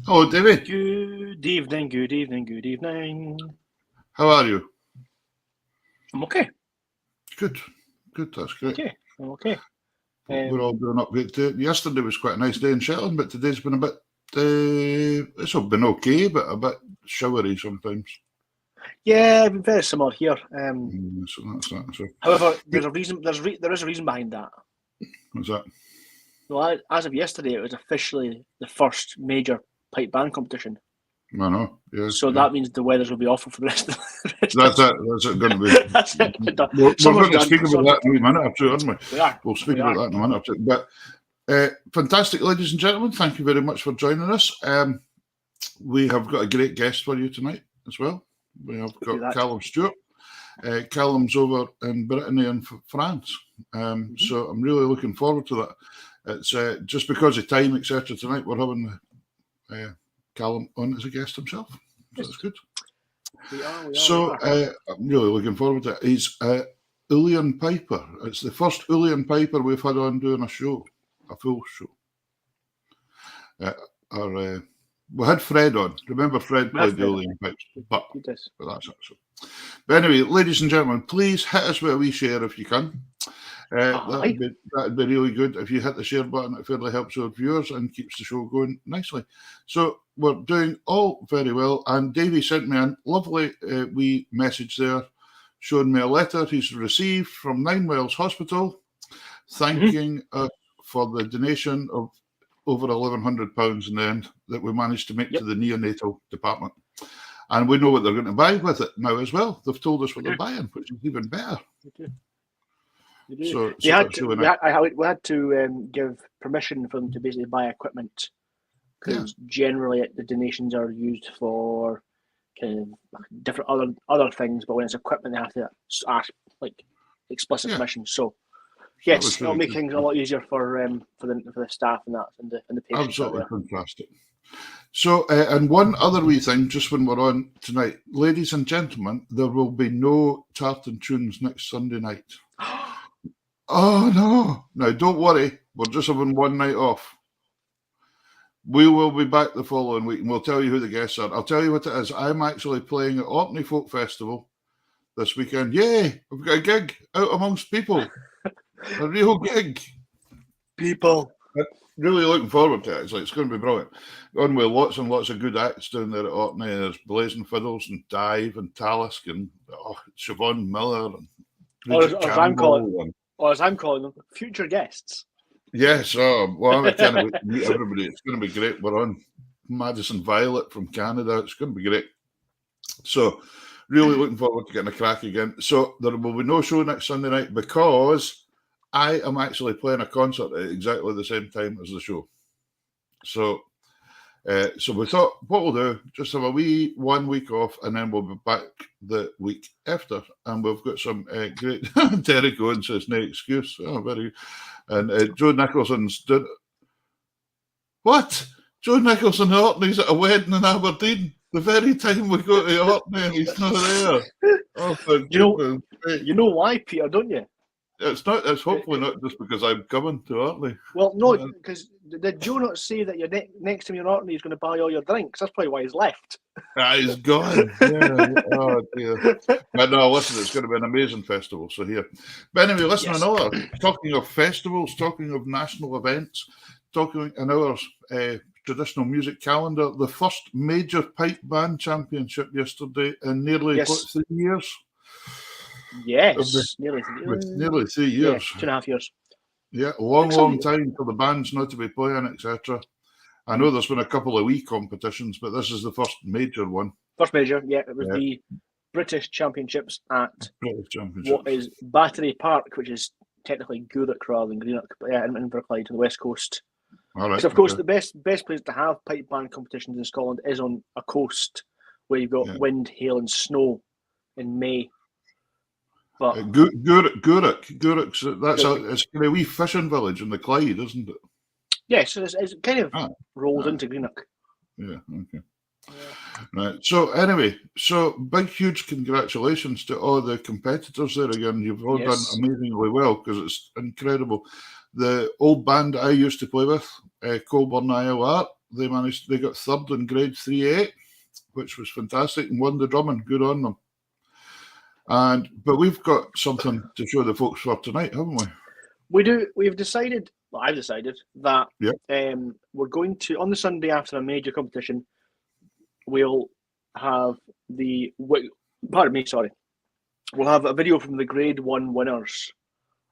Hello, David. Good evening, good evening, good evening. How are you? I'm okay. Good, that's great. Okay, I'm okay. We're all doing up great too. Yesterday was quite a nice day in Shetland, but today's been a bit, it's been okay, but a bit showery sometimes. Yeah, very similar here. So that's that. So. However, there's a reason. There is a reason behind that. What's that? Well, as of yesterday, it was officially the first major pipe band competition. I know. Yeah. So that means the weathers will be awful for the rest of the rest That's it. That's it. Going to be. That's it. We're going to speak about that in a minute or two, aren't we? We are. We'll speak about that in a minute or two. But fantastic, ladies and gentlemen. Thank you very much for joining us. We have got a great guest for you tonight as well. We have got Calum Stewart. Calum's over in Brittany and France. So I'm really looking forward to that. It's just because of time, etc. Tonight we're having Calum on as a guest himself. So that's good. We are. So I'm really looking forward to it. He's uilleann piper. It's the first uilleann piper we've had on doing a show, a full show. We had Fred on. Remember, Fred played the uilleann pipes. But that's it. So. But anyway, ladies and gentlemen, please hit us with a wee share if you can. That'd be really good. If you hit the share button, it fairly helps our viewers and keeps the show going nicely. So we're doing all very well. And Davey sent me a lovely wee message there, showing me a letter he's received from 9 Wells Hospital, thanking us for the donation of over £1,100 in the end that we managed to make to the neonatal department. And we know what they're going to buy with it now as well. They've told us what they're buying, which is even better. So we had to give permission for them to basically buy equipment, because generally the donations are used for kind of different other things, but when it's equipment they have to ask like explicit permission. So yes, it'll make things a lot easier for the staff and that and the patients. Absolutely fantastic. So, and one other wee thing, just when we're on tonight, ladies and gentlemen, there will be no Tartan Tunes next Sunday night. Oh, no. Now, don't worry. We're just having one night off. We will be back the following week, and we'll tell you who the guests are. I'll tell you what it is. I'm actually playing at Orkney Folk Festival this weekend. Yay! I've got a gig out amongst people. A real gig. People. Really looking forward to it. It's going to be brilliant. On with lots and lots of good acts down there at Orkney. There's Blazing Fiddles and Dive and Talisk and Siobhan Miller and as I'm calling them, future guests. Yes, well, I can't wait to meet everybody. It's going to be great. We're on Madison Violet from Canada. It's going to be great. So, really looking forward to getting a crack again. So, there will be no show next Sunday night because I am actually playing a concert at exactly the same time as the show. So we thought, what we'll do, just have a wee 1 week off, and then we'll be back the week after. And we've got some great. Terry Cohen says no excuse. Oh, very. And Joe Nicholson's did. What? Joe Nicholson at Orkney's at a wedding in Aberdeen. The very time we go to Orkney, and he's not there. Oh, you know why, Peter, don't you? It's not. It's hopefully not just because I'm coming to Orkney. Well, no, because did Joe not say that you're next time you're in Orkney, he's going to buy all your drinks? That's probably why he's left. He's gone. Yeah. Oh dear. But no, listen, it's going to be an amazing festival. So here. But anyway, listen, another talking of festivals, talking of national events, talking in our traditional music calendar, the first major pipe band championship yesterday in nearly 3 years. Yes, nearly 3 years. Yeah, 2.5 years. Yeah, long time for the bands not to be playing, etc. I know there's been a couple of wee competitions, but this is the first major one. First major, it was the British Championships at what is Battery Park, which is technically Gourock rather than Greenock, but in Inverclyde to the west coast. All right. So of course the best place to have pipe band competitions in Scotland is on a coast where you've got wind, hail, and snow in May. But Gourock, it's a wee fishing village in the Clyde, isn't it? Yes, it's kind of rolls into Greenock. Yeah, okay. Right. So anyway, big, huge congratulations to all the competitors there again. You've all done amazingly well because it's incredible. The old band I used to play with, Colburn IOR, they got third in grade 3A, which was fantastic, and won the drumming. Good on them. But we've got something to show the folks for tonight, haven't we? We do. We've decided. Well, I've decided that we're going to, on the Sunday after a major competition, we'll have pardon me, sorry. We'll have a video from the Grade 1 winners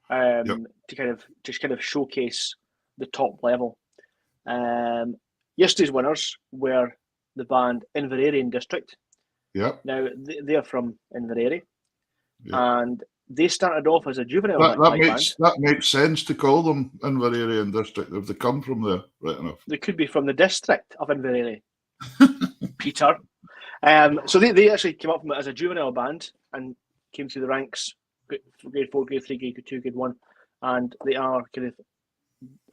to kind of showcase the top level. Yesterday's winners were the band Inveraray District. Yeah. Now they're from Inveraray, and they started off as a juvenile band. That makes sense to call them Inveraray District if they come from there, right enough. They could be from the district of Inveraray. Peter. So they actually came up from it as a juvenile band and came through the ranks, grade 4, grade 3, grade 2, grade 1, and they are kind of.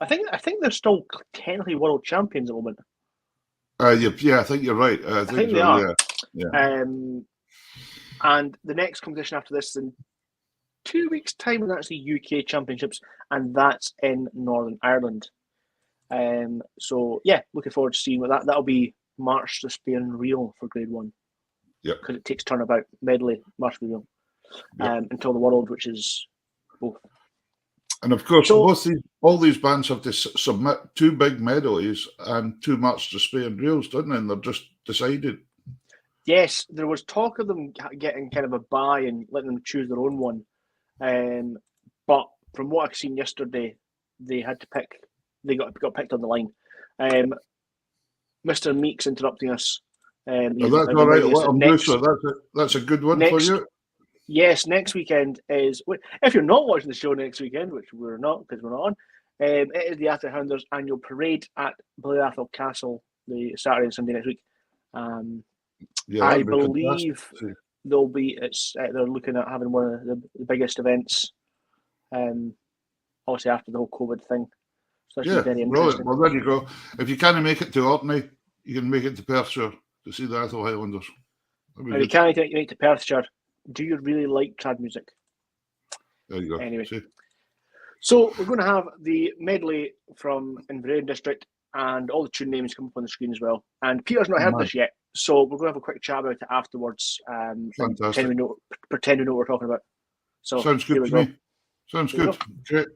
I think they're still technically world champions at the moment. I think you're right. I think they are. Yeah. And the next competition after this in 2 weeks' time is actually UK Championships, and that's in Northern Ireland. So looking forward to seeing what that'll be. March to Spain Reel for grade 1. Yeah. Because it takes turnabout, medley, March to Reel. Until the World, which is both. And of course, all these bands have to submit 2 big medleys and 2 March to Spain Reels, don't they? And they're just decided. Yes, there was talk of them getting kind of a buy and letting them choose their own one. But from what I've seen yesterday, they had to pick. They got picked on the line. Mr. Meeks interrupting us. That's all right. That's a good one for you. Yes, next weekend is. If you're not watching the show next weekend, which we're not because we're not on, it is the Ather Hounders annual parade at Blairathal Castle the Saturday and Sunday next week. I believe they'll be. They're looking at having one of the biggest events. Obviously after the whole COVID thing. So that's very interesting. Well, there you go. If you can't make it to Orkney, you can make it to Perthshire to see the Atholl Highlanders. If you can't make it to Perthshire, do you really like trad music? There you go. Anyway. See? So we're going to have the medley from Inveraray District and all the tune names come up on the screen as well. And Peter's not heard this yet, so we're going to have a quick chat about it afterwards. Fantastic. Pretend we know what we're talking about. So sounds good to me. Sounds good. Great.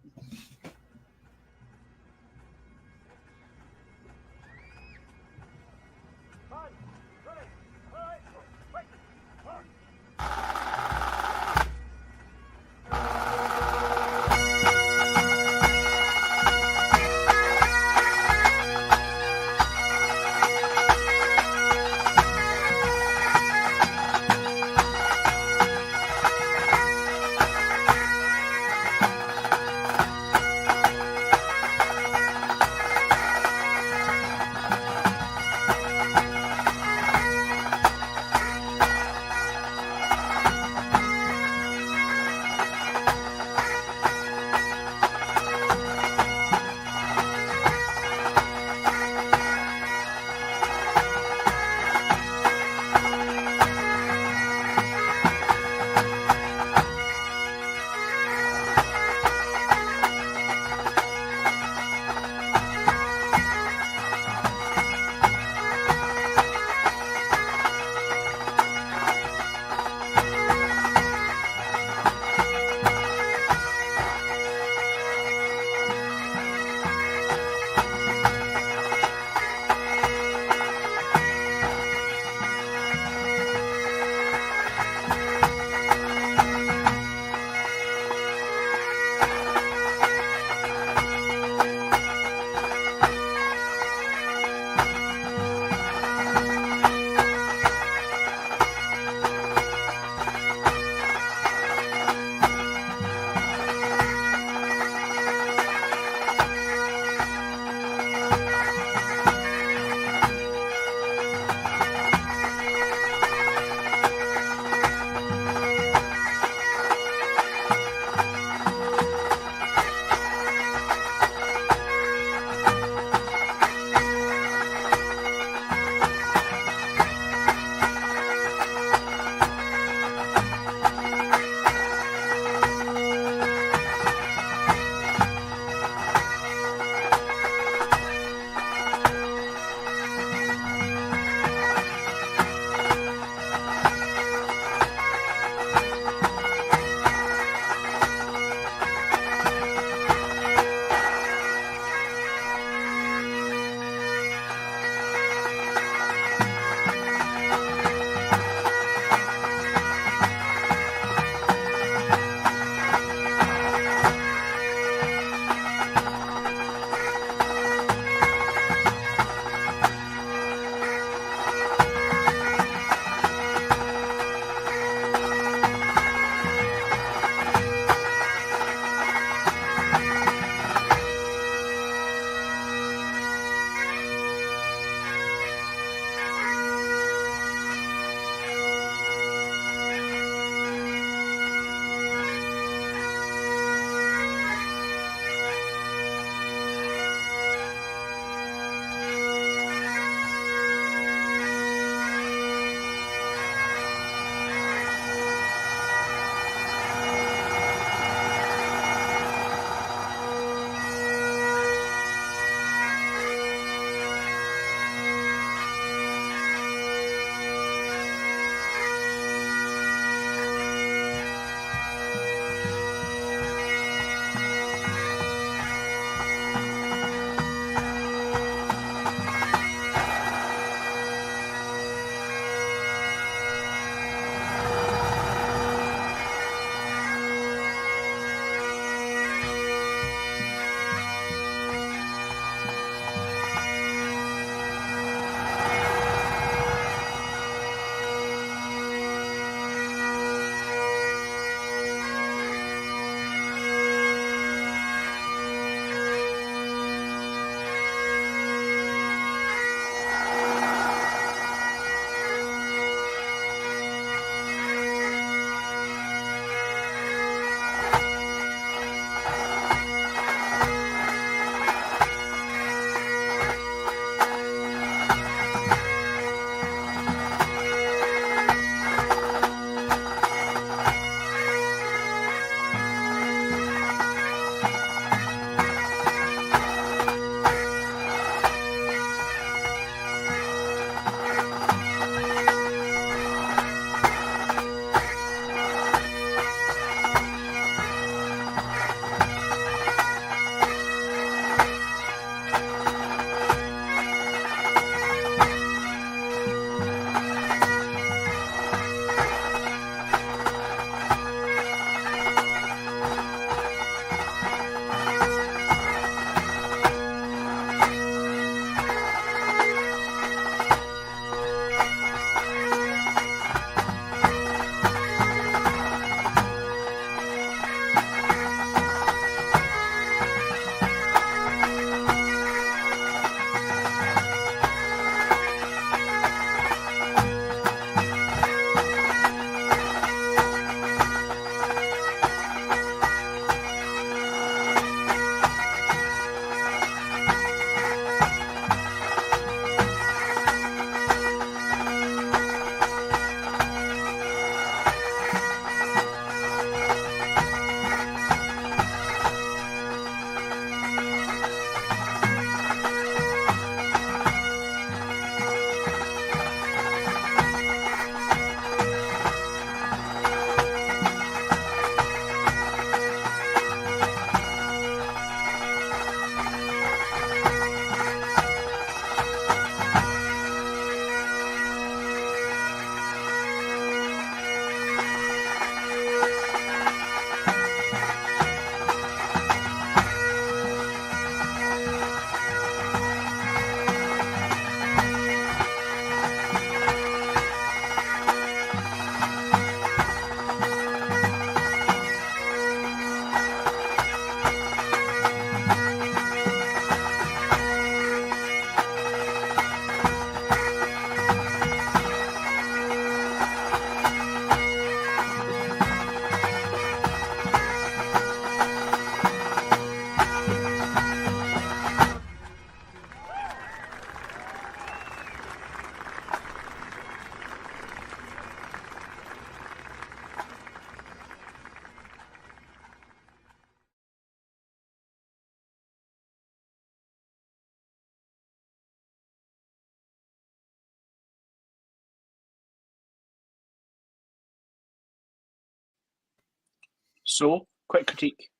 So, quick critique.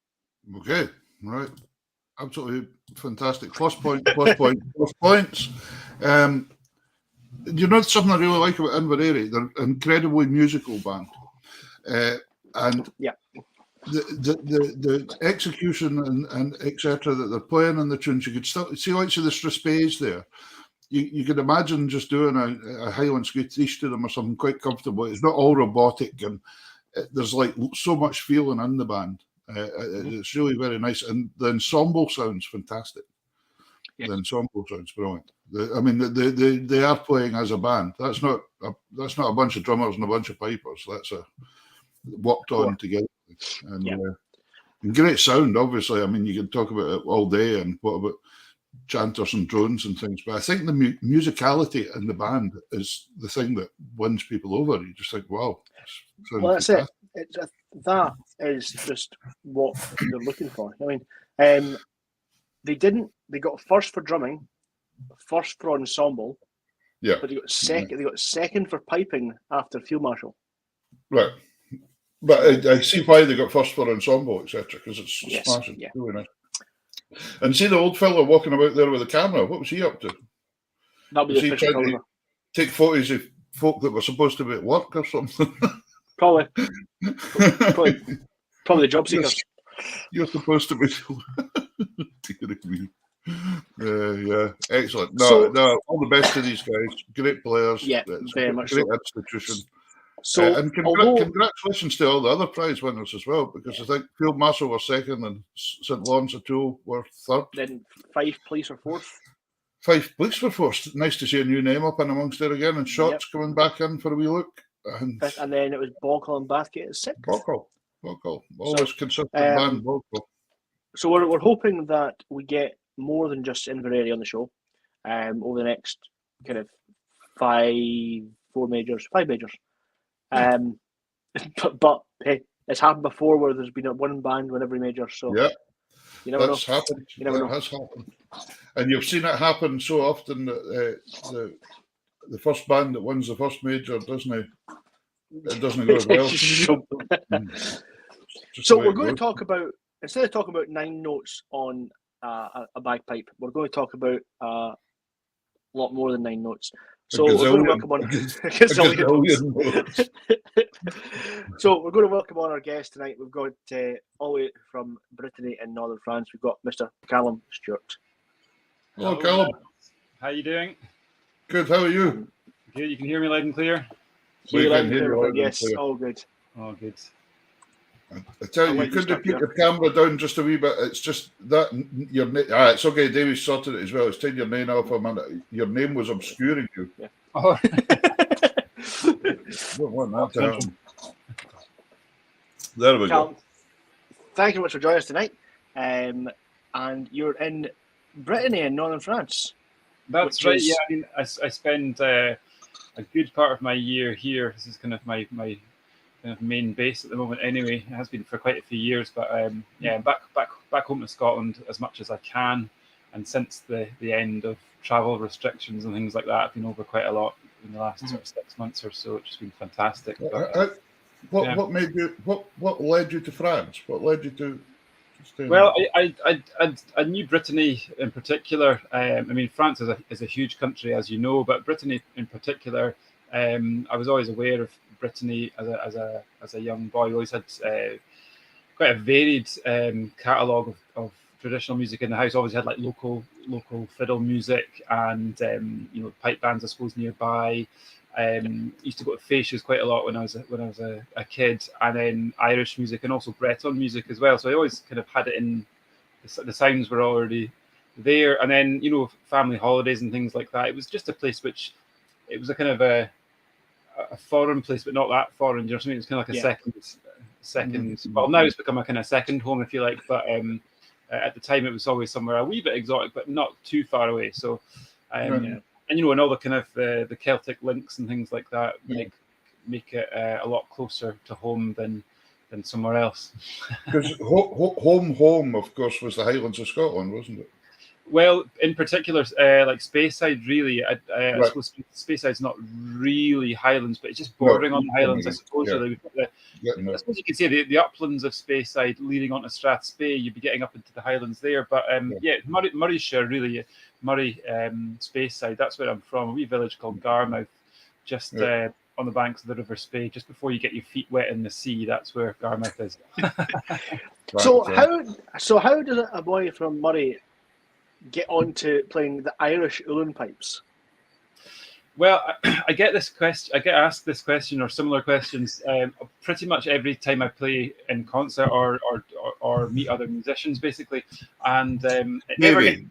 Okay, right. Absolutely fantastic. Plus points. You know something I really like about Inveraray? They're an incredibly musical band. And the execution and etc. that they're playing in the tunes, you could still see like the Strathspeys there. You could imagine just doing a Highland Scottish to them or something quite comfortable. It's not all robotic, and there's like so much feeling in the band. It's really very nice, and the ensemble sounds fantastic. Yes. The ensemble sounds brilliant. They are playing as a band. That's not a bunch of drummers and a bunch of pipers. That's worked on together, and great sound. Obviously, you can talk about it all day, and what about chanters and drones and things, but I think the musicality in the band is the thing that wins people over. You just think, wow. Well, that's fantastic. That is just what they're looking for. They got first for drumming, first for ensemble, but they got second. They got second for piping after field marshal. Right, but I see why they got first for ensemble, etc. Because it's smashing. Yeah. Really nice. And see the old fellow walking about there with the camera. What was he up to? That was he trying to take photos of folk that were supposed to be at work or something? Probably job seekers. You're supposed to be. Yeah, excellent. No, all the best to these guys. Great players. Yeah, very much great institution. So, and congratulations to all the other prize winners as well, because I think Field Marshal were second and St. Lawrence O'Toole were third. Then Fife Police were fourth. Fife Police were fourth. Nice to see a new name up in amongst there again, and Shots coming back in for a wee look. And then it was Boghall and Bathgate at sixth. Boghall. Always consistent band, Boghall. So we're hoping that we get more than just Inveraray on the show over the next kind of five majors. But hey, it's happened before where there's been one band win every major. So you never know. Happened. That has happened, and you've seen it happen so often that the first band that wins the first major doesn't go as well. So we're going to talk about, instead of talking about 9 notes on a bagpipe, we're going to talk about a lot more than 9 notes. So we're going to welcome on So we're going to welcome on our guest tonight. We've got all the way from Brittany in northern France. We've got Mr. Calum Stewart. Hello, Calum. How are you doing? Good. How are you? Good. You can hear me loud and clear. Yes. All good. Oh, good. I tell you, you could have put your camera down just a wee bit. It's just that your name. It's okay. David sorted it as well. It's taking your name off a minute. Your name was obscuring you. Yeah. Oh. Don't want that to happen. There we go. Thank you very much for joining us tonight. And you're in Brittany in northern France. That's right. Yeah, I spend a good part of my year here. This is kind of my kind of main base at the moment. Anyway, it has been for quite a few years. But back home to Scotland as much as I can. And since the end of travel restrictions and things like that, I've been over quite a lot in the last sort of 6 months or so. It's just been fantastic. What made you? What led you to France? What led you to? Well, I knew Brittany in particular. France is a huge country, as you know, but Brittany in particular, I was always aware of Brittany as a young boy. We always had quite a varied catalogue of traditional music in the house. Always had like local fiddle music and pipe bands, I suppose, nearby. Used to go to facias quite a lot when I was a kid, and then Irish music and also Breton music as well. So I always kind of had it in. The sounds were already there, and then family holidays and things like that. It was just a place which it was a kind of a foreign place, but not that foreign. You know what I mean? It's kind of like a second. Well, now it's become a kind of second home, if you like. But at the time, it was always somewhere a wee bit exotic, but not too far away. So. And all the kind of the Celtic links and things like that make it a lot closer to home than somewhere else. Because home, of course, was the Highlands of Scotland, wasn't it? Well, in particular, like Speyside, really. I suppose Speyside's not really Highlands, but it's just bordering on the Highlands, I suppose. Really. We've got I suppose you could say the uplands of Speyside leading onto Strathspey, you'd be getting up into the Highlands there. But Murrayshire, really, Murray, Speyside, that's where I'm from, a wee village called Garmouth, just on the banks of the River Spey, just before you get your feet wet in the sea. That's where Garmouth is. So how does a boy from Murray get on to playing the Irish uilleann pipes? Well, I get asked this question or similar questions pretty much every time I play in concert or meet other musicians, basically. And Davey,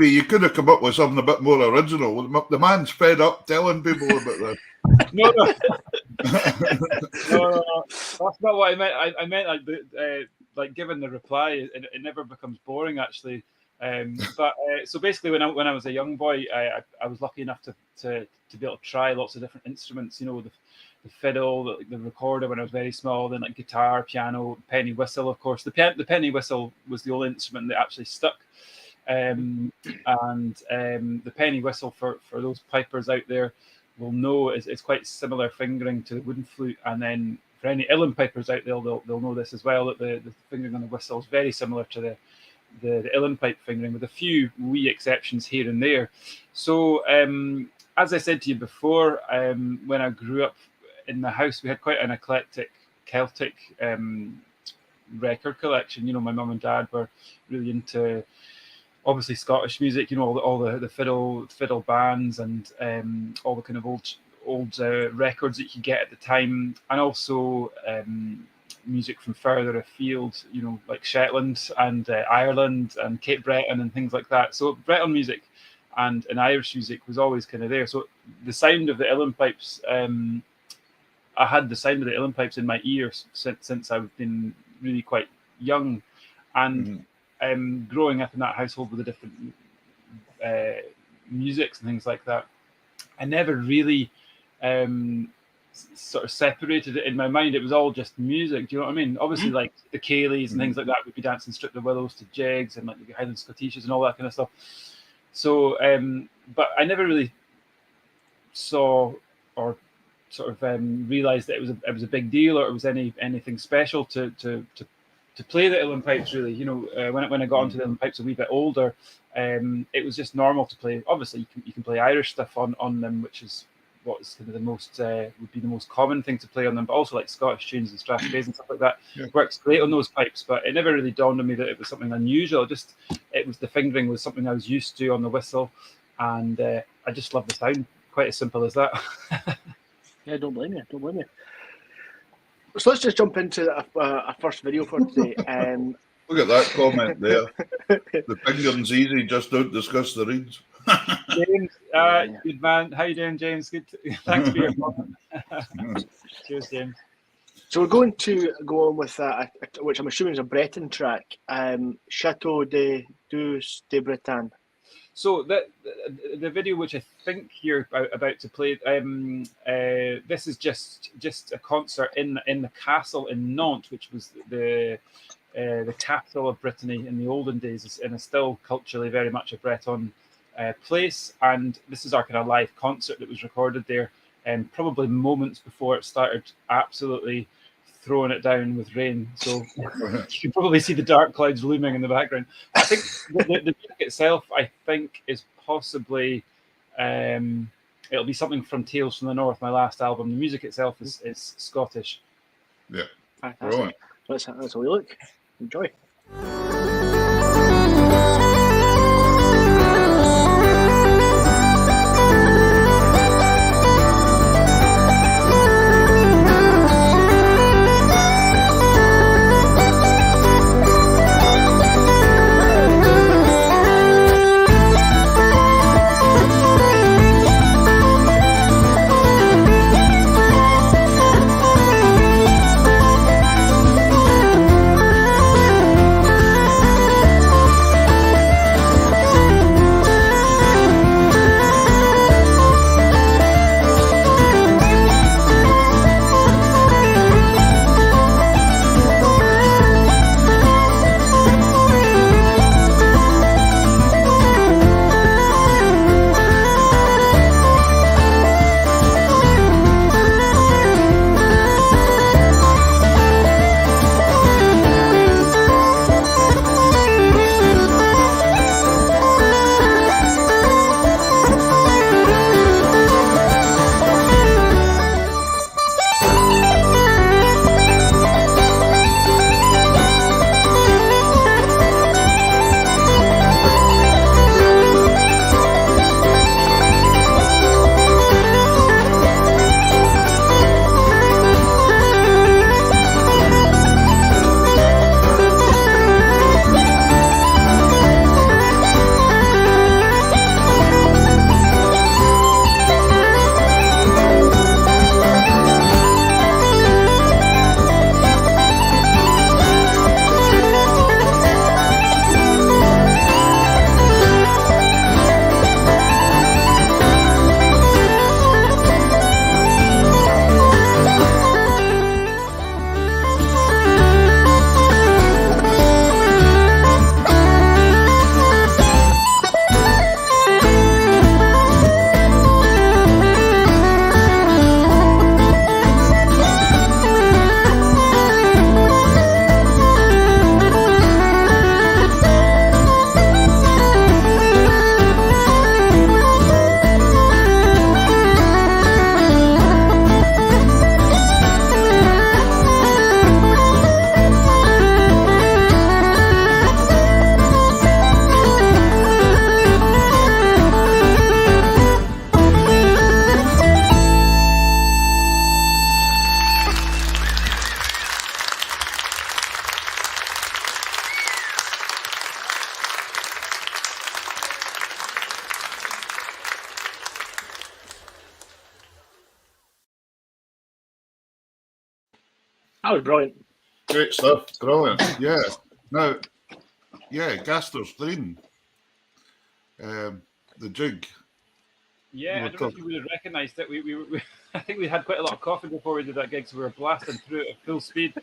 you could have come up with something a bit more original. The man's fed up telling people about this. No, that's not what I meant. I meant like given the reply, it never becomes boring, actually. So basically, when I was a young boy, I was lucky enough to be able to try lots of different instruments. You know, the fiddle, the recorder when I was very small, then like guitar, piano, penny whistle. Of course, the penny whistle was the only instrument that actually stuck. And the penny whistle for those pipers out there will know is quite similar fingering to the wooden flute. And then for any uilleann pipers out there, they'll know this as well, that the fingering on the whistle is very similar to the uilleann pipe fingering, with a few wee exceptions here and there. So as I said to you before, when I grew up in the house, we had quite an eclectic Celtic record collection. You know, my mum and dad were really into obviously Scottish music, you know, all the fiddle bands and all the kind of old records that you could get at the time, and also music from further afield, you know, like Shetland and Ireland and Cape Breton and things like that. So Breton music and Irish music was always kind of there. So the sound of the uilleann pipes, I had the sound of the uilleann pipes in my ears since I've been really quite young, and growing up in that household with the different musics and things like that, I never really sort of separated it in my mind. It was all just music. Do you know what I mean? Obviously, like the Cayleys and things like that, we'd be dancing Strip the Willows to jigs and like the Highland Scottishes and all that kind of stuff. So, but I never really saw or sort of realised that it was a big deal or it was anything special to play the uilleann pipes. Really, you know, when I got onto the uilleann pipes a wee bit older, it was just normal to play. Obviously, you can play Irish stuff on them, which is what's kind of the most would be the most common thing to play on them, but also like Scottish tunes and Strathspeys and stuff like that works great on those pipes. But it never really dawned on me that it was something unusual. It was the fingering was something I was used to on the whistle, and I just love the sound. Quite as simple as that. Yeah, don't blame you. So let's just jump into our first video for today. Look at that comment there. The fingering's easy, just don't discuss the reeds. James, good man. How you doing, James? Good. Thanks for your comment. Cheers, James. So we're going to go on with which I'm assuming is a Breton track, Chateau de Breton. So the video, which I think you're about to play, this is just a concert in the castle in Nantes, which was the capital of Brittany in the olden days, and is still culturally very much a Breton place. And this is our kind of live concert that was recorded there, and probably moments before it started absolutely throwing it down with rain. So you can probably see the dark clouds looming in the background. I think the music itself, I think, is possibly it'll be something from Tales from the North, my last album. The music itself is Scottish. Yeah. Fantastic. Let's have a look. Enjoy. That was brilliant. Great stuff. Brilliant. Yeah. Now, yeah, Gaster's Dream. The jig. Yeah, I don't know if you would have recognised it. We I think we had quite a lot of coffee before we did that gig, so we were blasting through it at full speed.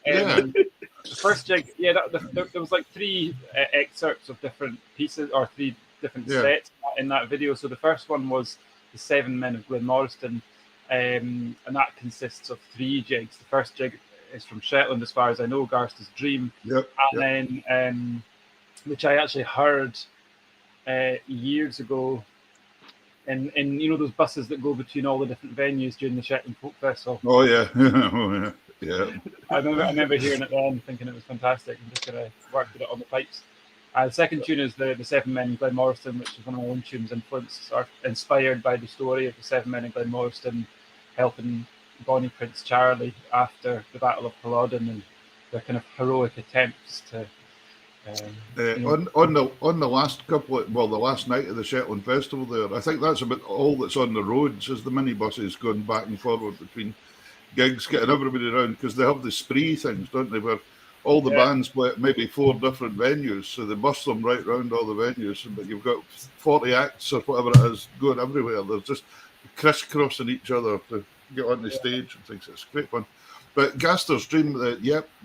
Yeah. The first jig, yeah, there was like 3 excerpts of different pieces or 3 different sets in that video. So the first one was the 7 Men of Glenmoriston, and that consists of 3 jigs. The first jig is from Shetland, as far as I know, Garster's Dream, and then which I actually heard years ago. And you know those buses that go between all the different venues during the Shetland Folk Festival. Oh yeah, oh, yeah. I remember hearing it then, thinking it was fantastic, and just kind of worked with it on the pipes. The second tune is the 7 Men in Glenmoriston, which is one of my own tunes, influenced or inspired by the story of the 7 Men in Glenmoriston helping Bonnie Prince Charlie after the Battle of Culloden and their kind of heroic attempts to. On the last couple of, the last night of the Shetland Festival there, I think that's about all that's on the roads is the minibuses going back and forward between gigs, getting everybody around, because they have the spree things, don't they, where all the bands play at maybe 4 different venues, so they bus them right round all the venues, but you've got 40 acts or whatever it is going everywhere. They're just crisscrossing each other to get on the stage and things. It's great fun. But Gaster's Dream,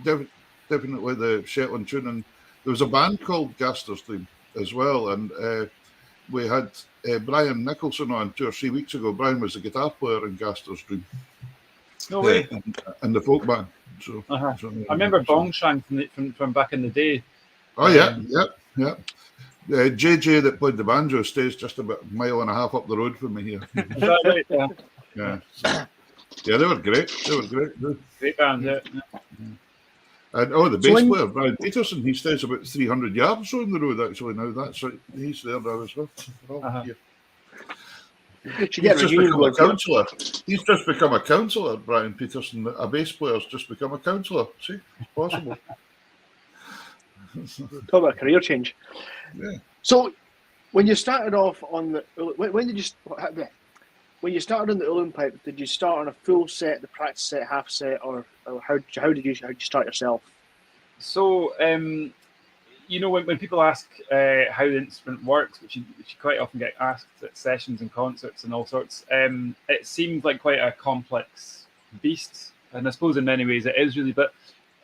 definitely the Shetland tune. And there was a band called Gaster's Dream as well, and we had Brian Nicholson on 2 or 3 weeks ago. Brian was the guitar player in Gaster's Dream. No way. In the folk band. So, I remember Bongshan from back in the day. Oh yeah. JJ that played the banjo stays just about 1.5 miles up the road from me here. Is that right? Yeah. Yeah. So, yeah, they were great. Great band, yeah. And the bass player, Brian Peterson, he stays about 300 yards on the road actually now. That's right. He's there now as well. Yeah. He's just become a councillor. He's just become a councillor, Brian Peterson. A bass player's just become a councillor. See, it's possible. Talk about a career change. Yeah. So, when you started off on the, when you started on the uilleann pipe, did you start on a full set, the practice set, half set, or how did you start yourself? So, you know, when people ask how the instrument works, which you quite often get asked at sessions and concerts and all sorts, it seems like quite a complex beast, and I suppose in many ways it is really. But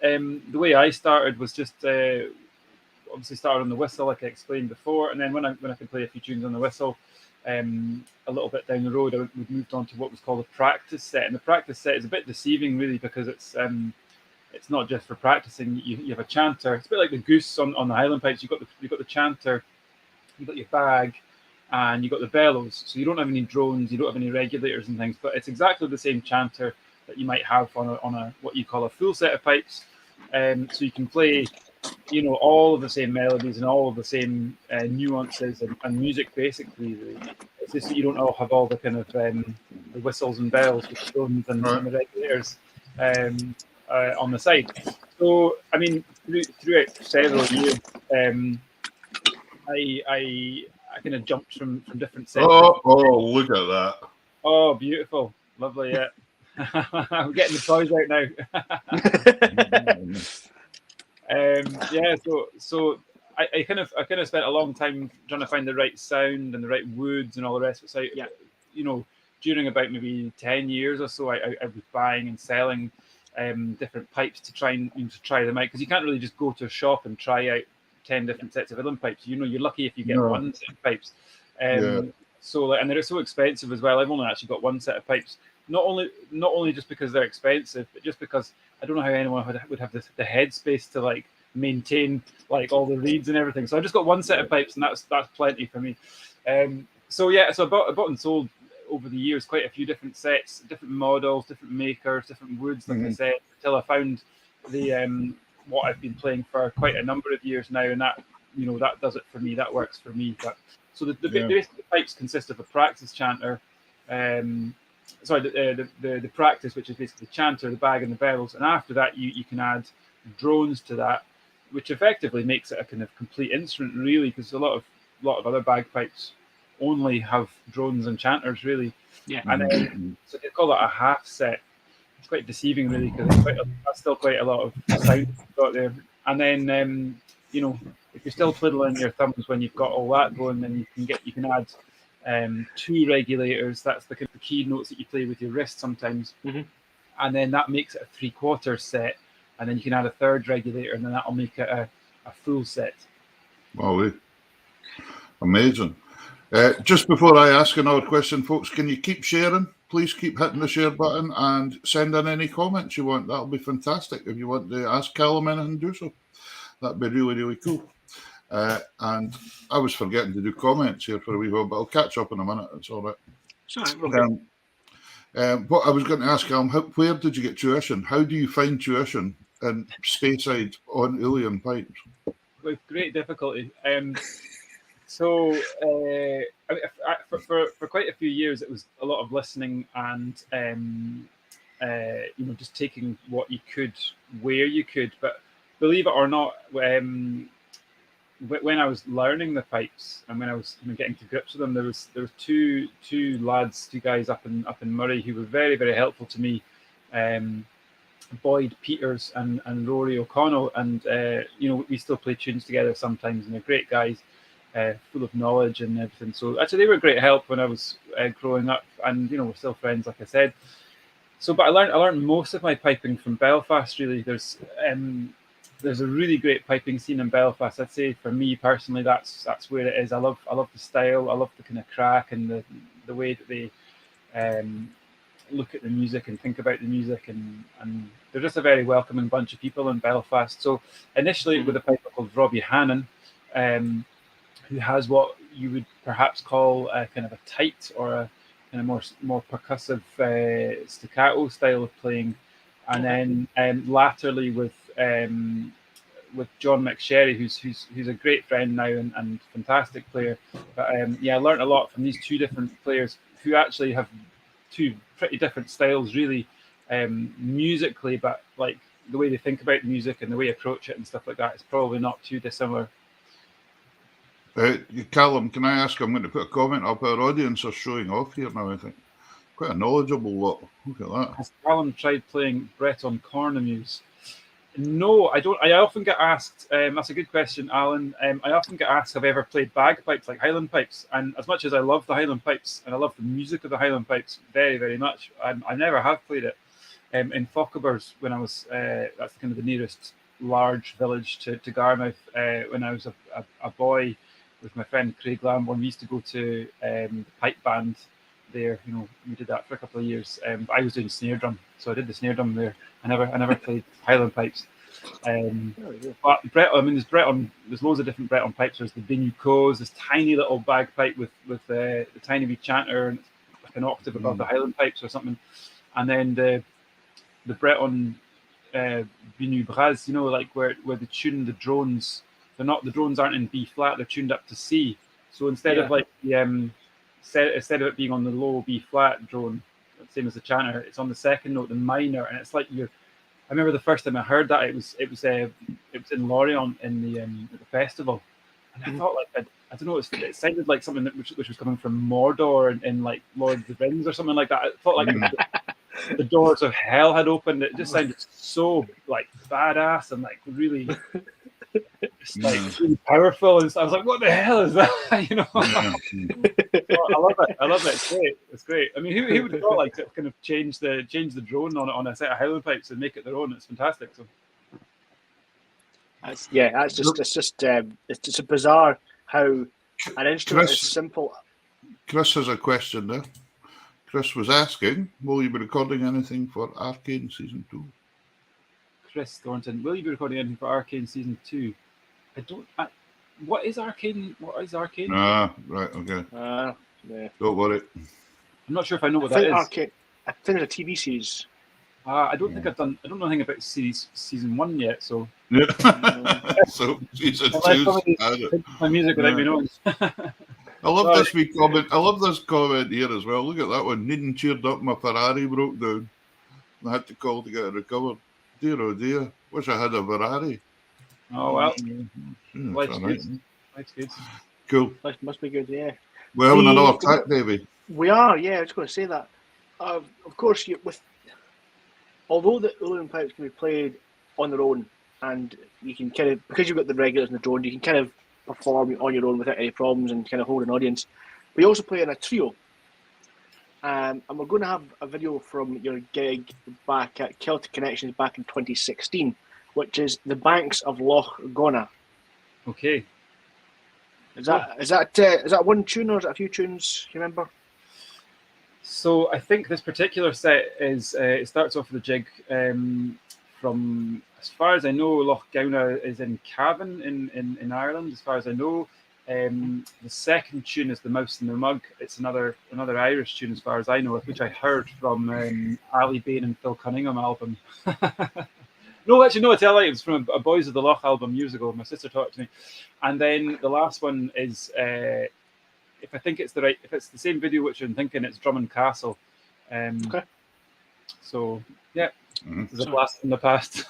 the way I started was just obviously started on the whistle, like I explained before, and then when I could play a few tunes on the whistle, a little bit down the road, we moved on to what was called a practice set, and the practice set is a bit deceiving, really, because it's not just for practicing. You have a chanter. It's a bit like the goose on the Highland pipes. You've got the chanter, you've got your bag, and you've got the bellows. So you don't have any drones, you don't have any regulators and things, but it's exactly the same chanter that you might have on a what you call a full set of pipes. So you can play, you know, all of the same melodies and all of the same nuances and music, basically. It's just that you don't all have all the kind of the whistles and bells with the drones and the regulators on the side. So, I mean, throughout several years, I kind of jumped from different sets. Oh, look at that. Oh, beautiful. Lovely, yeah. I'm getting the toys out now. So I kind of spent a long time trying to find the right sound and the right woods and all the rest of it. So, you know, during about maybe 10 years or so, I was buying and selling different pipes to try them out, because you can't really just go to a shop and try out 10 different sets of uilleann pipes. You know, you're lucky if you get one set of pipes. So, and they're so expensive as well. I've only actually got one set of pipes. Not only just because they're expensive, but just because I don't know how anyone would have the headspace to like maintain like all the reeds and everything. So I just got one set of pipes, and that's plenty for me. So I bought and sold over the years quite a few different sets, different models, different makers, different woods, like I said, until I found the what I've been playing for quite a number of years now, and that, you know, that does it for me. That works for me. So the pipes consist of a practice chanter. The practice, which is basically the chanter, the bag, and the bells, and after that you can add drones to that, which effectively makes it a kind of complete instrument, really, because a lot of other bagpipes only have drones and chanters, really. Yeah. And then so they call it a half set, it's quite deceiving really, because that's still quite a lot of sound you've got there. And then you know, if you're still twiddling your thumbs when you've got all that going, then you can add 2 regulators. That's the kind of key notes that you play with your wrist sometimes, and then that makes it a 3/4 set, and then you can add a 3rd regulator, and then that'll make it a full set. Wow, amazing. Just before I ask another question, folks, can you keep sharing? Please keep hitting the share button and send in any comments you want. That'll be fantastic. If you want to ask Calum anything, do so. That'd be really, really cool. And I was forgetting to do comments here for a wee while, but I'll catch up in a minute. It's all right. Sorry, what I was going to ask, Calum, where did you get tuition? How do you find tuition in Speyside on uilleann pipes? With great difficulty. So for quite a few years, it was a lot of listening and you know, just taking what you could where you could. But believe it or not, when I was learning the pipes and when I was getting to grips with them, there was two guys up in Murray who were very, very helpful to me. Boyd Peters and Rory O'Connell, and you know, we still play tunes together sometimes, and they're great guys, full of knowledge and everything. So actually, they were great help when I was growing up, and you know, we're still friends, like I said. So, but I learned most of my piping from Belfast. Really, there's a really great piping scene in Belfast. I'd say for me personally, that's where it is. I love the style. I love the kind of craic and the way that they look at the music and think about the music, and they're just a very welcoming bunch of people in Belfast. So initially with a piper called uilleann, who has what you would perhaps call a kind of a tight or a kind of more percussive staccato style of playing, and then latterly with John McSherry, who's a great friend now and fantastic player. But yeah, I learned a lot from these 2 different players who actually have 2 pretty different styles, really, musically, but like the way they think about music and the way they approach it and stuff like that is probably not too dissimilar. Calum, can I ask? I'm going to put a comment up. Our audience are showing off here now, I think. Quite a knowledgeable lot. Look at that. Has Calum tried playing Breton cornemuse? No, I don't. I often get asked, that's a good question, Alan. I often get asked, have I ever played bagpipes, like Highland pipes? And as much as I love the Highland pipes and I love the music of the Highland pipes very, very much, I never have played it. In Fochabers, when I was, that's kind of the nearest large village to Garmouth, when I was a boy with my friend Craig Lamborn, we used to go to the pipe band there. You know, we did that for a couple of years. But I was doing snare drum, so I did the snare drum there. I never played Highland pipes. But there's loads of different Breton pipes. There's the Binucos, this tiny little bagpipe with the tiny wee chanter, and it's like an octave above the Highland pipes or something. And then the Breton Binu Bras, you know, like where they tune the drones. The drones aren't in B flat; they're tuned up to C. So instead of like instead of it being on the low B flat drone, same as the chanter, it's on the second note, the minor, and it's like I remember the first time I heard that it was in Lorient in the festival, and I thought like I don't know, it sounded like something which was coming from Mordor in like Lord of the Rings or something like that. I thought like the doors of hell had opened. It just sounded so like badass and like really. Just like really powerful, and so I was like, "What the hell is that?" You know. I love it. It's great. I mean, who would have thought like to kind of change the drone on a set of Highland pipes and make it their own? It's fantastic. So. It's just a bizarre how an instrument is simple. Chris has a question there. Chris was asking, will you be recording anything for Arcane Season 2? Chris Thornton, will you be recording anything for Arcane Season 2? What is Arcane? Ah, right, okay. Yeah. Don't worry. I'm not sure if I know what that is. I think it's a TV series. I don't think I don't know anything about season 1 yet, so. Yeah. So season 2. My music without me knowing. I love this wee comment. I love this comment here as well. Look at that one. Needing cheered up, my Ferrari broke down. I had to call to get it recovered. Dear oh dear. Wish I had a Ferrari. Oh well. Life's good. Life's good. Cool. Life must be good, yeah. We're having another track, Davey. We are, yeah. I was going to say that. Of course, with although the uilleann pipes can be played on their own, and you can kind of, because you've got the regulars and the drones, you can kind of perform on your own without any problems and kind of hold an audience. We also play in a trio. And we're going to have a video from your gig back at Celtic Connections back in 2016, which is the banks of Loch Gona. Okay. Is that one tune, or is it a few tunes? Do you remember? So I think this particular set is it starts off with a jig from, as far as I know, Loch Gona is in Cavan in Ireland. As far as I know. The second tune is The Mouse in the Mug. It's another Irish tune, as far as I know, which I heard from Ali Bain and Phil Cunningham album. No, actually, no, I tell you, it was from a Boys of the Loch album years ago. My sister taught it to me. And then the last one is, if it's the same video which I'm thinking, it's Drummond Castle. Okay. So, yeah, This is a blast from the past.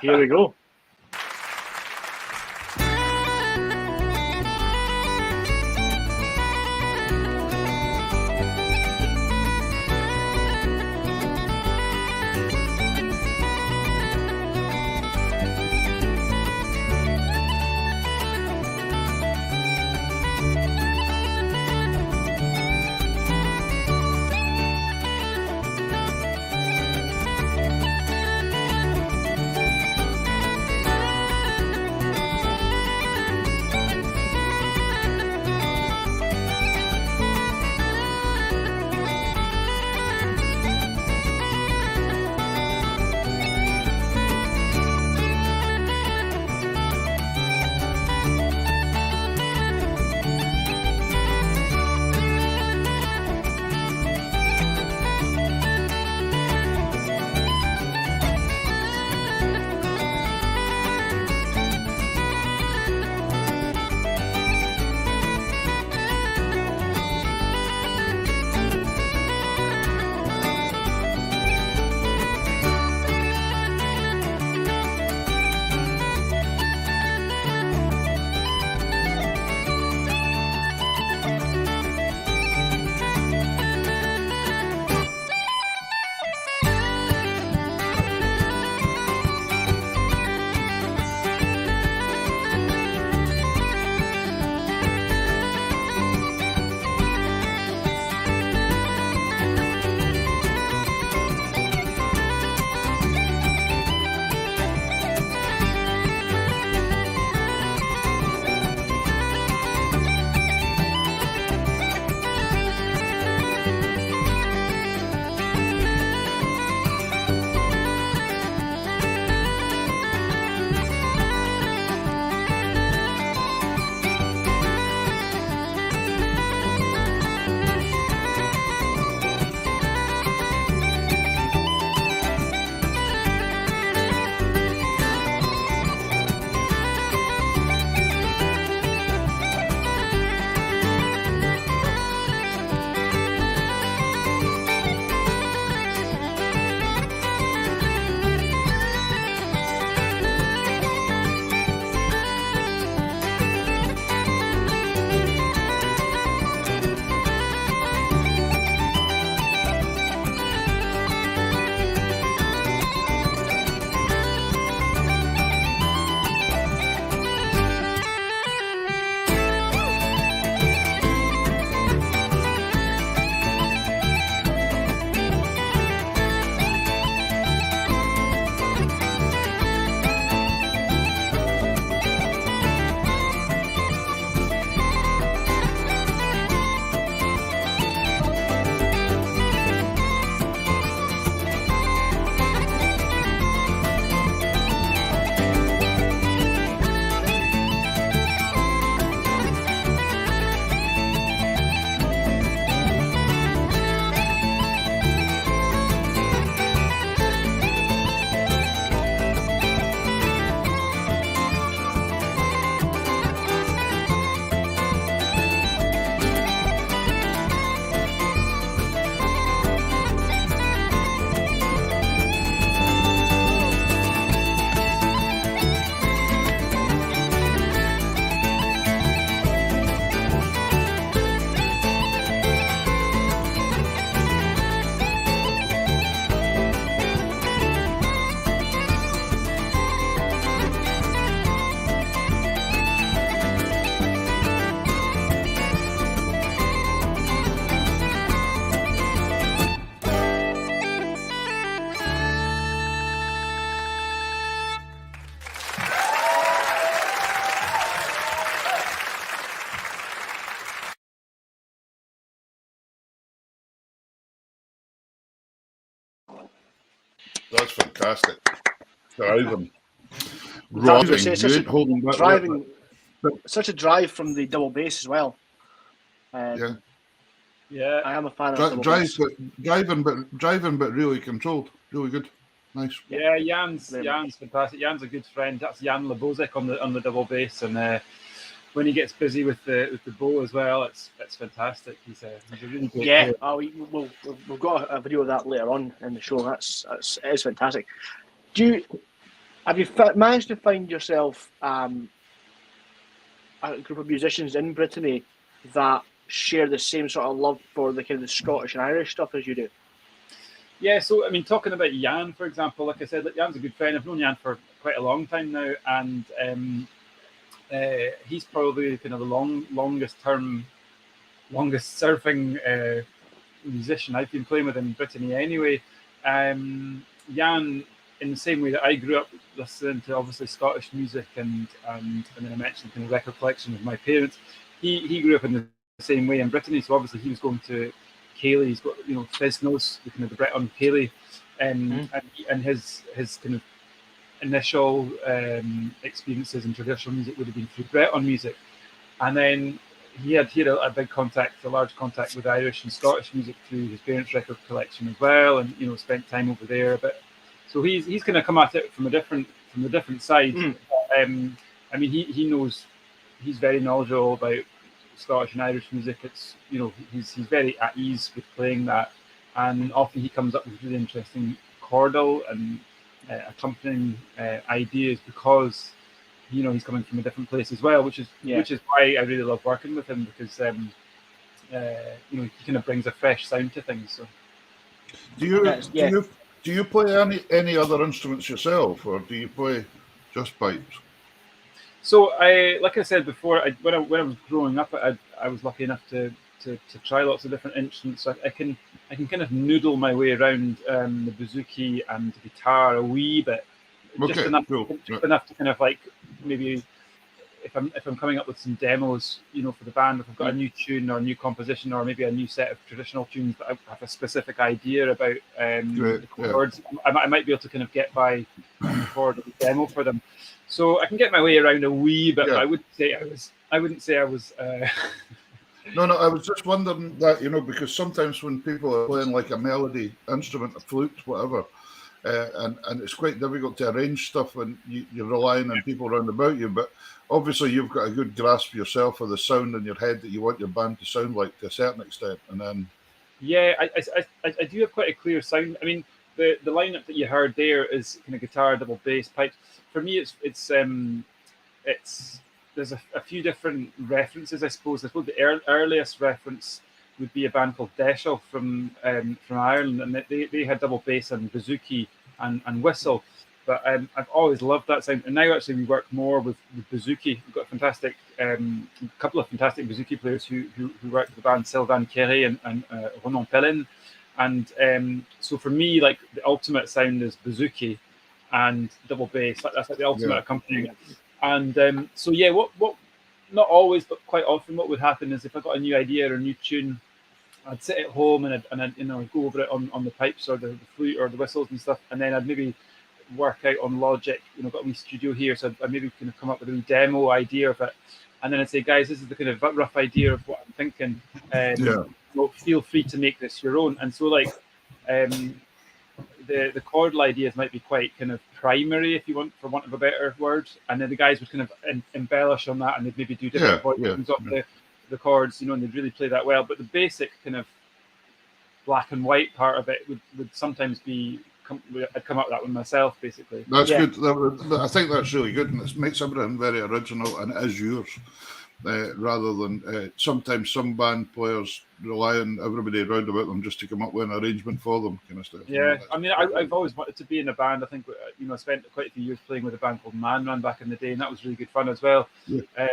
Here we go. That's fantastic. Driving. Driving, You ain't holding back. Driving, such a drive from the double bass as well. Yeah, I am a fan of double bass. Driving, but really controlled. Really good. Nice. Yeah, Jan's fantastic. Jan's a good friend. That's Jan Lebozic on the double bass, and when he gets busy with the bow as well, it's fantastic. He's a really great player. We've got a video of that later on in the show. It is fantastic. Have you managed to find yourself a group of musicians in Brittany that share the same sort of love for the kind of the Scottish and Irish stuff as you do? Yeah, so I mean, talking about Jan, for example, like I said, Jan's a good friend. I've known Jan for quite a long time now, and he's probably kind of the longest serving musician I've been playing with in Brittany anyway. Jan, in the same way that I grew up listening to obviously Scottish music and then I mentioned kind of record collection with my parents, he grew up in the same way in Brittany. So obviously he was going to Cayley. He's got Fesnos, the kind of the Breton Cayley, and his kind of initial experiences in traditional music would have been through Breton music, and then he had a large contact with Irish and Scottish music through his parents' record collection as well, and spent time over there. But so he's kind of come at it from a different side. I mean, he knows, he's very knowledgeable about Scottish and Irish music. It's he's very at ease with playing that, and often he comes up with really interesting chordal and accompanying ideas because he's coming from a different place as well, which is why I really love working with him, because he kind of brings a fresh sound to things. So do you play any other instruments yourself, or do you play just pipes? So like I said before, when I was growing up, I was lucky enough to try lots of different instruments. So I can kind of noodle my way around the bouzouki and the guitar a wee bit, just enough to kind of like, maybe if I'm coming up with some demos, for the band, if I've got a new tune or a new composition or maybe a new set of traditional tunes that I have a specific idea about the chords, I might be able to kind of get by record a demo for them. So I can get my way around a wee bit, but I wouldn't say I was. No, I was just wondering that, because sometimes when people are playing like a melody instrument, a flute, whatever, and it's quite difficult to arrange stuff when you're relying on people around about you. But obviously, you've got a good grasp yourself of the sound in your head that you want your band to sound like to a certain extent, and then. Yeah, I do have quite a clear sound. I mean, the lineup that you heard there is kind of guitar, double bass, pipes. For me, it's there's a few different references, I suppose. I suppose the earliest reference would be a band called Deschel from Ireland, and they had double bass and bouzouki and whistle. But I've always loved that sound, and now actually we work more with bouzouki. We've got a couple of fantastic bouzouki players who work with the band, Sylvain Kéré and Ronan Pellin. And so for me, like, the ultimate sound is bouzouki and double bass. That's like the ultimate accompaniment. And what not always, but quite often, what would happen is if I got a new idea or a new tune, I'd sit at home and I'd go over it on the pipes or the flute or the whistles and stuff, and then I'd maybe work out on Logic. Got a wee studio here, so I'd maybe kind of come up with a wee demo idea of it, and then I'd say, guys, this is the kind of rough idea of what I'm thinking. Feel free to make this your own. And so, like, the chordal ideas might be quite kind of primary, if you want, for want of a better word, and then the guys would kind of embellish on that, and they'd maybe do different versions of the chords, and they'd really play that well. But the basic kind of black and white part of it would sometimes be, I'd come up with that one myself, basically. That's good. I think that's really good, and it makes everything very original, and it is yours. Rather than sometimes some band players rely on everybody around about them just to come up with an arrangement for them, kind of stuff. Yeah, I mean, I've always wanted to be in a band. I think I spent quite a few years playing with a band called Man Run back in the day, and that was really good fun as well. I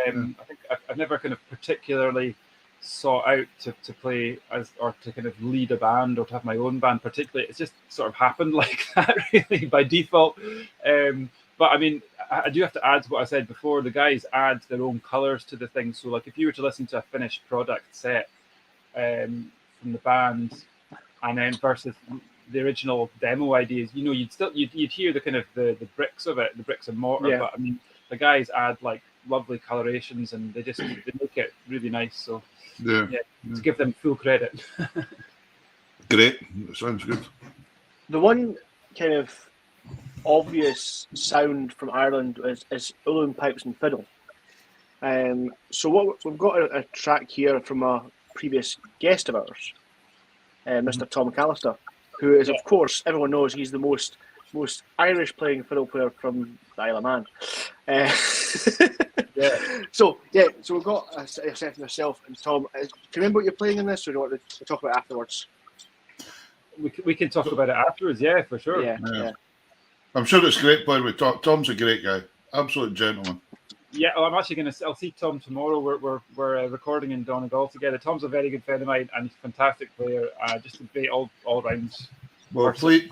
think I've never kind of particularly sought out to play or to kind of lead a band or to have my own band particularly. It's just sort of happened like that, really, by default. But I mean, I do have to add to what I said before. The guys add their own colours to the thing. So, like, if you were to listen to a finished product set from the band, and then versus the original demo ideas, you know, you'd hear the kind of the bricks of it, the bricks and mortar. Yeah. But I mean, the guys add like lovely colorations, and they make it really nice. So Yeah. To give them full credit. Great. That sounds good. The one kind of obvious sound from Ireland is uilleann pipes and fiddle. So what we've got a track here from a previous guest of ours, Mr. Tom McAllister, who is, of course, everyone knows he's the most Irish playing fiddle player from the Isle of Man. So we've got a set for yourself and Tom. Do you remember what you're playing in this, or do you want to talk about it afterwards? We can talk about it afterwards, for sure. Yeah. I'm sure it's great playing with Tom. Tom's a great guy, absolute gentleman. Yeah, I'm actually I'll see Tom tomorrow. We're recording in Donegal together. Tom's a very good friend of mine and he's a fantastic player. Just a great all round. Well, please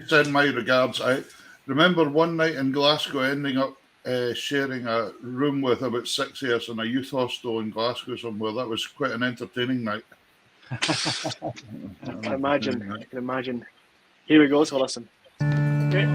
send my regards. I remember one night in Glasgow ending up sharing a room with about 6 of us in a youth hostel in Glasgow somewhere. That was quite an entertaining night. I can imagine. Here we go, so listen. Okay.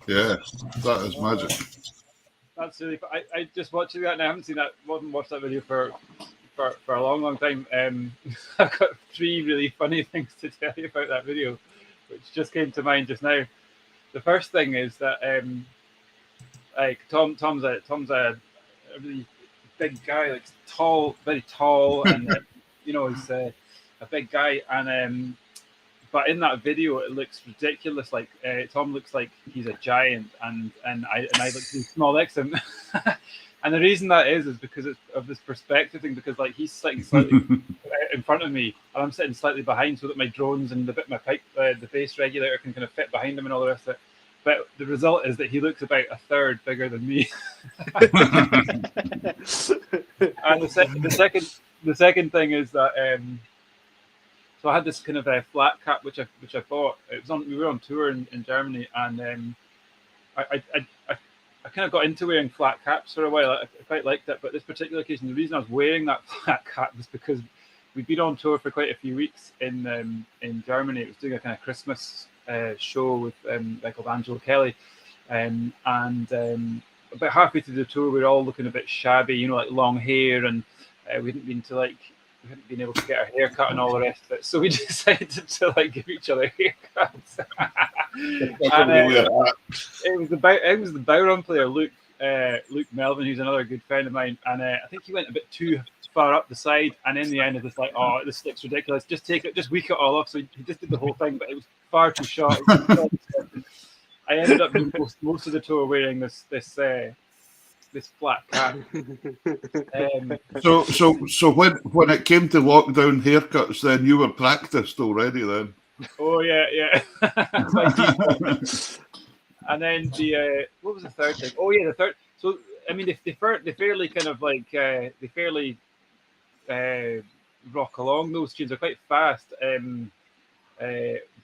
Yeah, that is magic. That's really. I just watching that and I haven't seen that. Wasn't watched that video for a long time. I've got 3 really funny things to tell you about that video, which just came to mind just now. The first thing is that like Tom's a really big guy, like tall, very tall, and you know he's a big guy, and but in that video it looks ridiculous. Like Tom looks like he's a giant, and I look really small next to him. And the reason that is because of this perspective thing. Because like he's sitting slightly in front of me, and I'm sitting slightly behind, so that my drones and my pipe, the bass regulator can kind of fit behind him and all the rest of it. But the result is that he looks about a third bigger than me. And the second thing is that so I had this kind of a flat cap which I bought. We were on tour in Germany, and I kind of got into wearing flat caps for a while. I quite liked it, but this particular occasion, the reason I was wearing that flat cap was because we'd been on tour for quite a few weeks in Germany. It was doing a kind of Christmas show with called Angelo Kelly, and about halfway through the tour, we were all looking a bit shabby, you know, like long hair, and we hadn't been able to get our hair cut and all the rest of it. So we decided to like give each other haircuts. It was the Bowron player Luke Melvin, who's another good friend of mine, and I think he went a bit too far up the side, and in the end it was like, oh, this looks ridiculous, just weak it all off. So he just did the whole thing, but it was far too short. I ended up doing most of the tour wearing this flat cap. So when it came to lockdown haircuts, then you were practiced already then. Oh yeah. And then what was the third thing? Oh yeah, the third. So I mean, they fairly kind of like they fairly rock along. Those tunes are quite fast.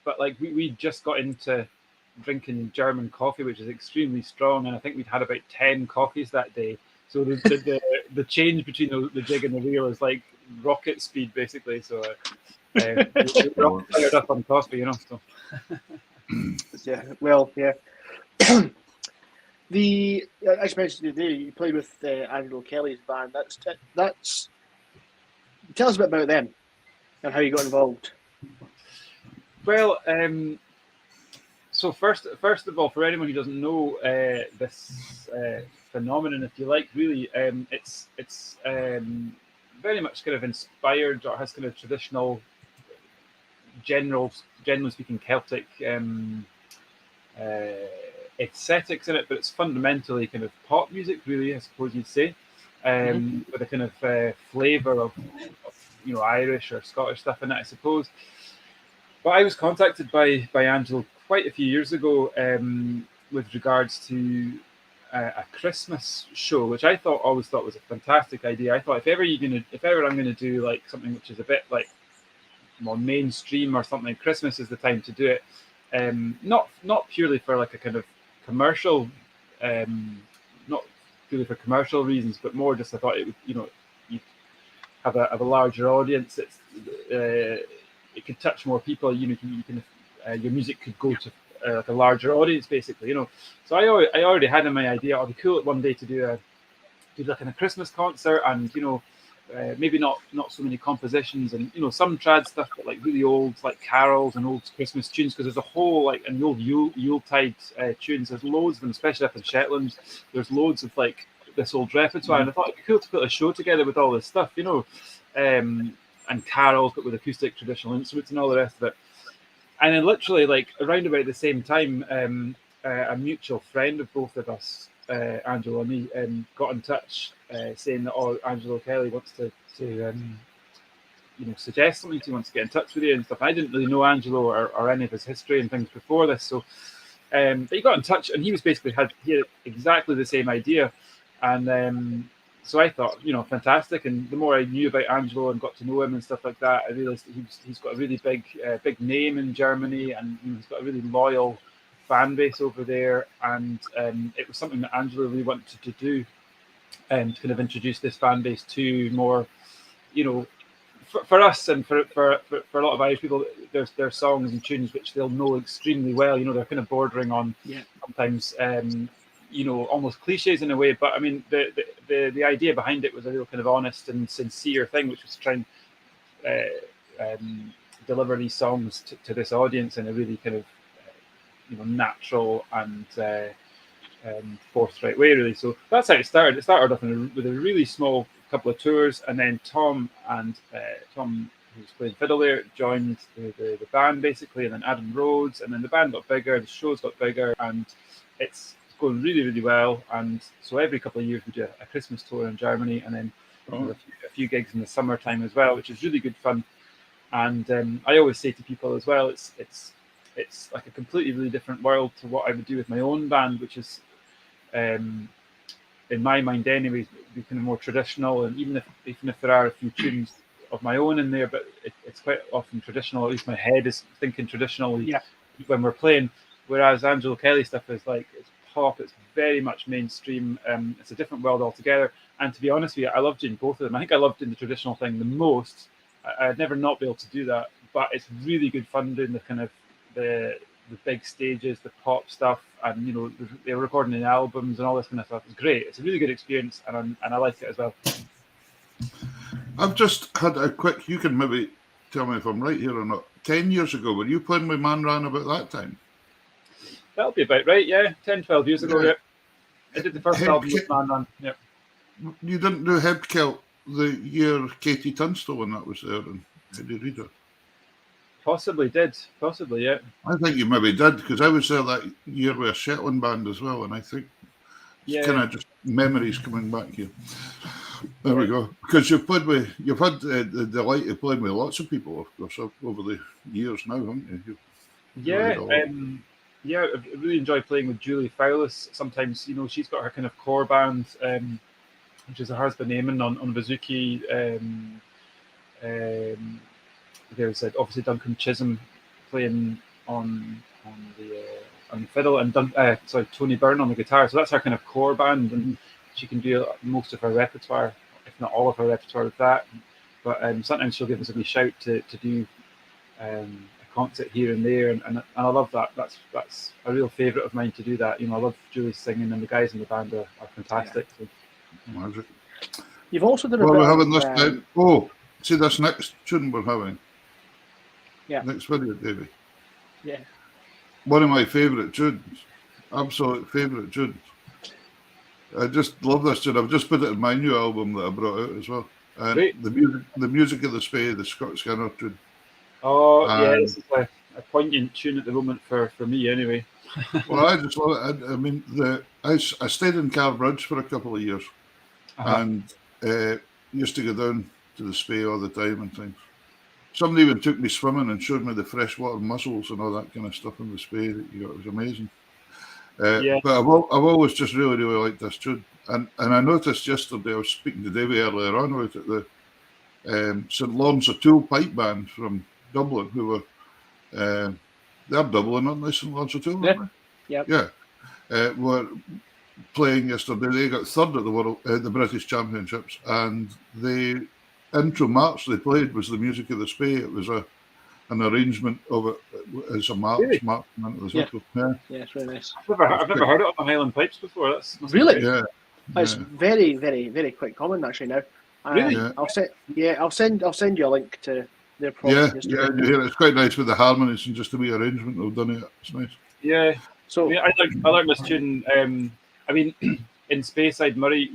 But like we just got into drinking German coffee, which is extremely strong, and I think we'd had about 10 coffees that day. So the change between the jig and the reel is like rocket speed, basically. So we're all fired up on coffee, you know. So. Yeah, well, yeah. As mentioned today, you played with Angelo Kelly's band. That's. Tell us a bit about them and how you got involved. Well, so first of all, for anyone who doesn't know this phenomenon, if you like, really, it's very much kind of inspired or has kind of traditional, generally speaking, Celtic aesthetics in it, but it's fundamentally kind of pop music, really, I suppose you'd say, with a kind of flavour of Irish or Scottish stuff in it, I suppose. But I was contacted by Angelo quite a few years ago with regards to a Christmas show, which I always thought was a fantastic idea. I thought if ever I'm gonna do like something which is a bit like more mainstream or something, Christmas is the time to do it. Not purely for like a kind of commercial, not purely for commercial reasons, but more just I thought it would, you have a larger audience. It could touch more people. You can your music could go to like a larger audience, basically. So I already had in my idea. It'd be cool one day to do like a Christmas concert, and maybe not so many compositions and some trad stuff, but like really old like carols and old Christmas tunes, because there's a whole like and the old Yuletide tunes. There's loads of them, especially up in Shetland. There's loads of like this old repertoire, and I thought it'd be cool to put a show together with all this stuff, and carols, but with acoustic traditional instruments and all the rest of it. And then literally like around about the same time, a mutual friend of both of us, Angelo and me, got in touch saying that Angelo Kelly wants to suggest something to you, wants to get in touch with you and stuff. I didn't really know Angelo or any of his history and things before this, so but he got in touch, and he was basically had exactly the same idea, and so I thought, fantastic. And the more I knew about Angelo and got to know him and stuff like that, I realised that he's got a really big name in Germany, and he's got a really loyal fan base over there. And it was something that Angelo really wanted to do, to kind of introduce this fan base to more, for us and for a lot of Irish people, there's songs and tunes which they'll know extremely well. They're kind of bordering on sometimes. Almost cliches in a way, but I mean the idea behind it was a real kind of honest and sincere thing, which was to try and deliver these songs to this audience in a really kind of natural and forthright way, really. So that's how it started. It started off with a really small couple of tours, and then Tom, who's playing fiddle there, joined the band basically, and then Adam Rhodes, and then the band got bigger, the shows got bigger, and it's going really, really well. And so every couple of years we do a Christmas tour in Germany, and then a few gigs in the summertime as well, which is really good fun. And I always say to people as well, it's like a completely really different world to what I would do with my own band, which is in my mind anyway, be kind of more traditional. And even if there are a few tunes of my own in there, but it's quite often traditional. At least my head is thinking traditionally when we're playing. Whereas Angelo Kelly stuff is like it's pop, it's very much mainstream. It's a different world altogether. And to be honest with you, I love doing both of them. I think I love doing the traditional thing the most. I'd never not be able to do that, but it's really good fun doing the kind of the big stages, the pop stuff, and they're recording in albums and all this kind of stuff. It's great. It's a really good experience, and I like it as well. I've just had a quick. You can maybe tell me if I'm right here or not. 10 years ago, were you playing with Man Ran about that time? That'll be about right, yeah. 10, 12 years ago, yeah. I did the first album with Man Ran, yeah. You didn't do Hebkelt the year Katie Tunstall when that was there, and Eddie Reader? Possibly did. Possibly, yeah. I think you maybe did, because I was there that year with a Shetland band as well, and I think it's kind of just memories coming back here. There we go. Because you've had the delight of playing with lots of people, of course, over the years now, haven't you? Yeah, I really enjoy playing with Julie Fowlis. Sometimes, she's got her kind of core band, which is her husband Eamon on bouzouki. There's obviously Duncan Chisholm playing on the fiddle, and Tony Byrne on the guitar. So that's her kind of core band, and she can do most of her repertoire, if not all of her repertoire, with that. But sometimes she'll give us a wee shout to do a concert here and there, and I love that. That's a real favourite of mine to do that. I love Julie singing, and the guys in the band are fantastic. Yeah. Magic. You've also done we're having this time. Oh, see this next tune we're having. Yeah. Next video, Davey. Yeah. One of my favourite tunes. Absolute favourite tunes. I just love this tune. I've just put it in my new album that I brought out as well. And Great. the music of the Spey, the Scott Skinner tune. Oh, yeah, this is a poignant tune at the moment for me anyway. Well, I just love it. I mean, I stayed in Carbridge for a couple of years, and used to go down to the Spey all the time and things. Somebody even took me swimming and showed me the freshwater mussels and all that kind of stuff in the Spey. It was amazing. But I've always just really, really liked this tune. And I noticed yesterday, I was speaking to Davey earlier on about it, the St Lawrence O'Toole pipe band from Dublin, who were, they're Dublin, aren't they, St Lawrence O'Toole? Yeah. Were playing yesterday. They got third at the British Championships, and the intro march they played was the music of the Spey. It was an arrangement of it as a march. Really? March into the circle. Yeah, it's really nice. I've never heard it on the Highland Pipes before. That's really? Yeah. It's very, very, very quick common actually now. Really? I'll send you a link to their project. Yeah, it's quite nice with the harmonies and just the wee arrangement they've done it. It's nice. Yeah. So I like this tune. I mean, in Speyside, Murray,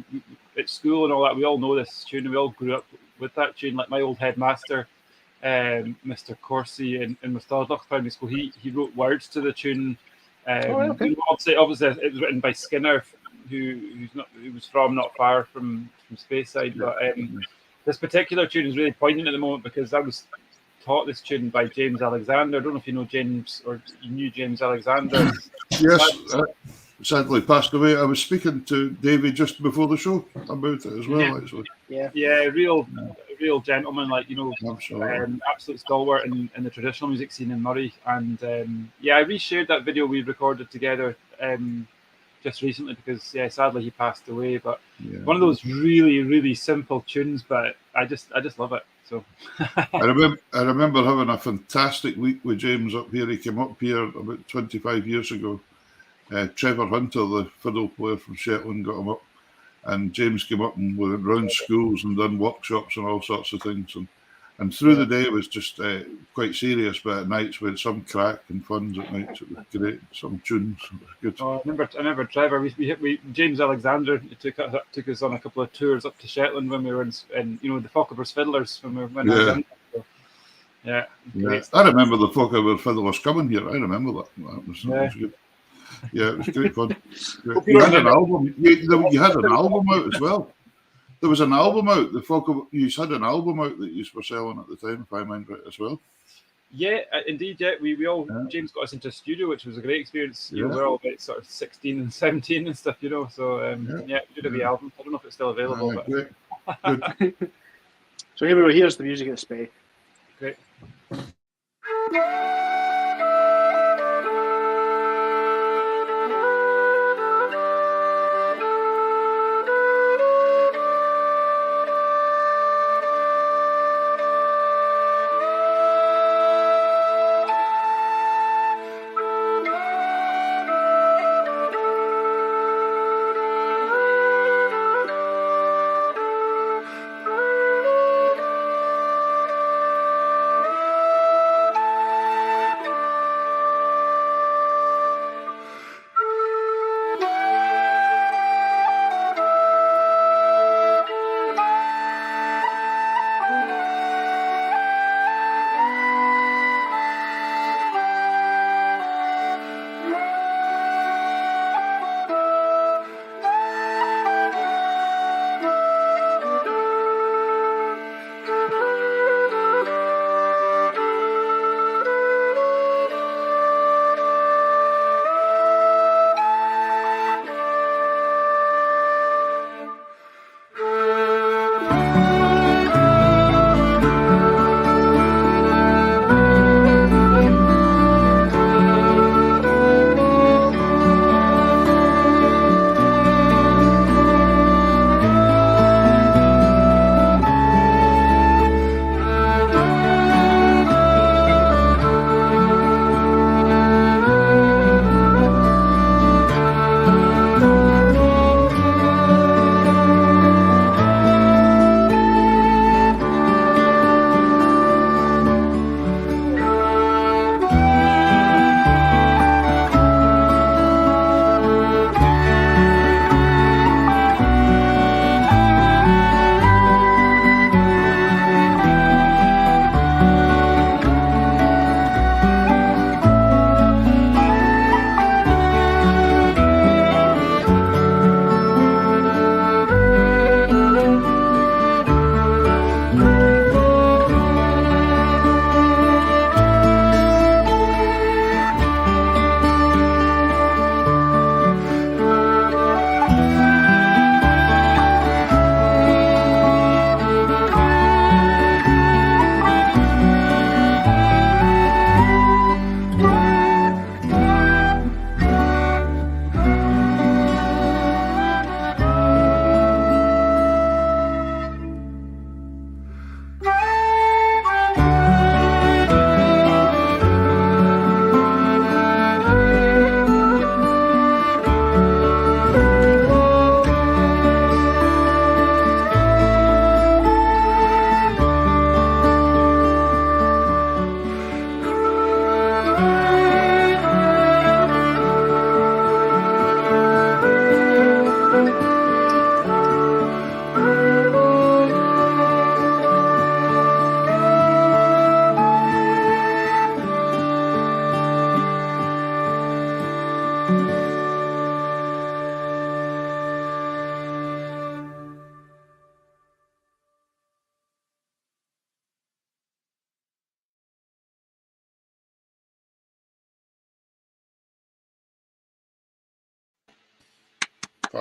at school and all that, we all know this tune. We all grew up with that tune. Like my old headmaster, Mr. Corsi in Mustardloch Primary School, he wrote words to the tune. Obviously, it was written by Skinner, who was from not far from Speyside. But this particular tune is really poignant at the moment because I was taught this tune by James Alexander. I don't know if you know James or you knew James Alexander. Yes, sadly passed away. I was speaking to Davey just before the show about it as well, actually. Yeah, real gentleman, absolute stalwart in the traditional music scene in Murray. And I reshared that video we recorded together just recently because sadly he passed away. But one of those really, really simple tunes, but I just love it. So I remember having a fantastic week with James up here. He came up here about 25 years ago. Trevor Hunter, the fiddle player from Shetland, got him up, and James came up and went around schools and done workshops and all sorts of things. And through the day it was just quite serious, but at nights we had some crack and funs at nights. It was great, some tunes. It was good. Oh, I remember Trevor. We James Alexander took us on a couple of tours up to Shetland when we were in the Focke-Wulf Fiddlers when I was young. So, I remember the Focke-Wulf Fiddlers coming here. I remember that. That was good. Yeah, it was great fun. You had an album. You had an album out as well. There was an album out. You had an album out that you were selling at the time, if I mind right, as well. Yeah, indeed. Yeah, we all James got us into a studio, which was a great experience. We were all about sort of 16 and 17 and stuff, So we did a wee album. I don't know if it's still available. But great. Good. So here we go. Here's the music of the Spey. Great.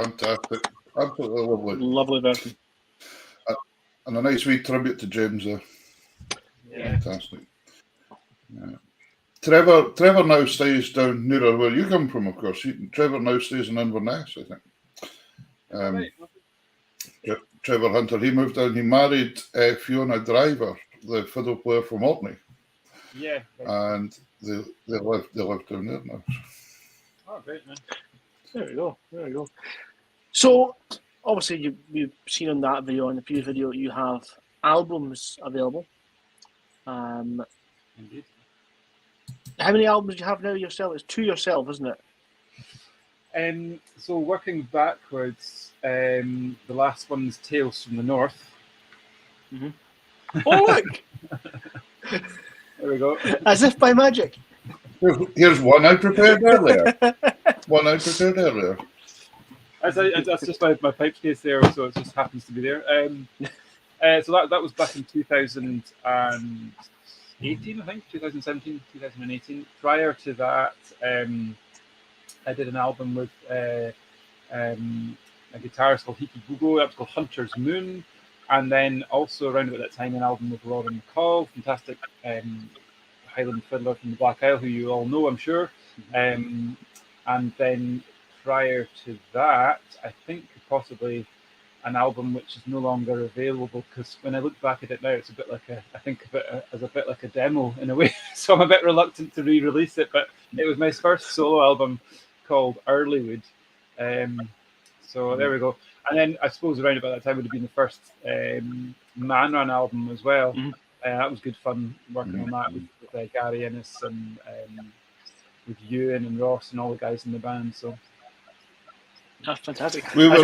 Fantastic. Absolutely lovely. Lovely version. And a nice wee tribute to James there. Yeah. Fantastic. Yeah. Trevor now stays down nearer where you come from, of course. Trevor now stays in Inverness, I think. Right. Trevor Hunter, he moved down. He married Fiona Driver, the fiddle player from Orkney. Yeah. And they live down there now. Oh, great, man. There we go. So, obviously, you've seen on that video, on the previous video, you have albums available. Indeed. How many albums do you have now yourself? It's 2 yourself, isn't it? So working backwards, the last one's Tales from the North. Mm-hmm. Oh, look! There we go. As if by magic. Here's one I prepared earlier. That's just my pipes case there, so it just happens to be there. So that was back in 2018, I think, 2017, 2018. Prior to that, I did an album with a guitarist called Hiki Gugo. That was called Hunter's Moon. And then also around about that time, an album with Lauren McCall, fantastic Highland fiddler from the Black Isle, who you all know, I'm sure. And then prior to that, I think possibly an album which is no longer available, because when I look back at it now, it's a bit like a demo in a way. So I'm a bit reluctant to re-release it, but it was my first solo album called Earlywood. So there we go. And then I suppose around about that time would have been the first Man Run album as well. That was good fun working on that with Gary Innes and with Ewan and Ross and all the guys in the band. So that's fantastic. Yeah,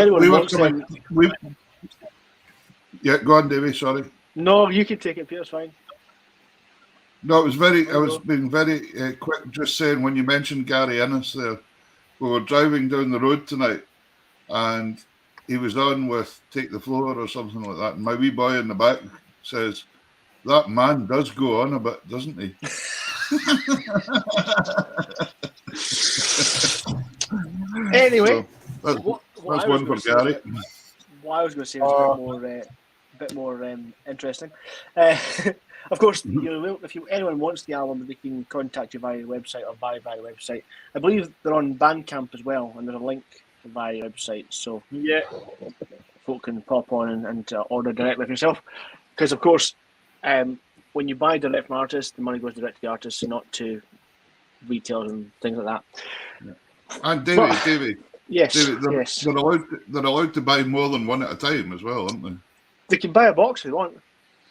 go on, Davey. Sorry. No, you can take it, Peter. It's fine. No, I was being very quick, just saying when you mentioned Gary Innes there, we were driving down the road tonight, and he was on with Take the Floor or something like that. And my wee boy in the back says, "That man does go on a bit, doesn't he?" Anyway, so that's one for Gary. What I was going to say was a bit more interesting. Of course, if anyone wants the album, they can contact you via the website or via the website. I believe they're on Bandcamp as well, and there's a link via your website, so yeah, folk can pop on and order directly for yourself. Because of course, when you buy direct from artists, the money goes direct to the artists, not to retailers and things like that. Yeah. And Davey, yes, they're allowed to buy more than one at a time as well, aren't they? They can buy a box if they want.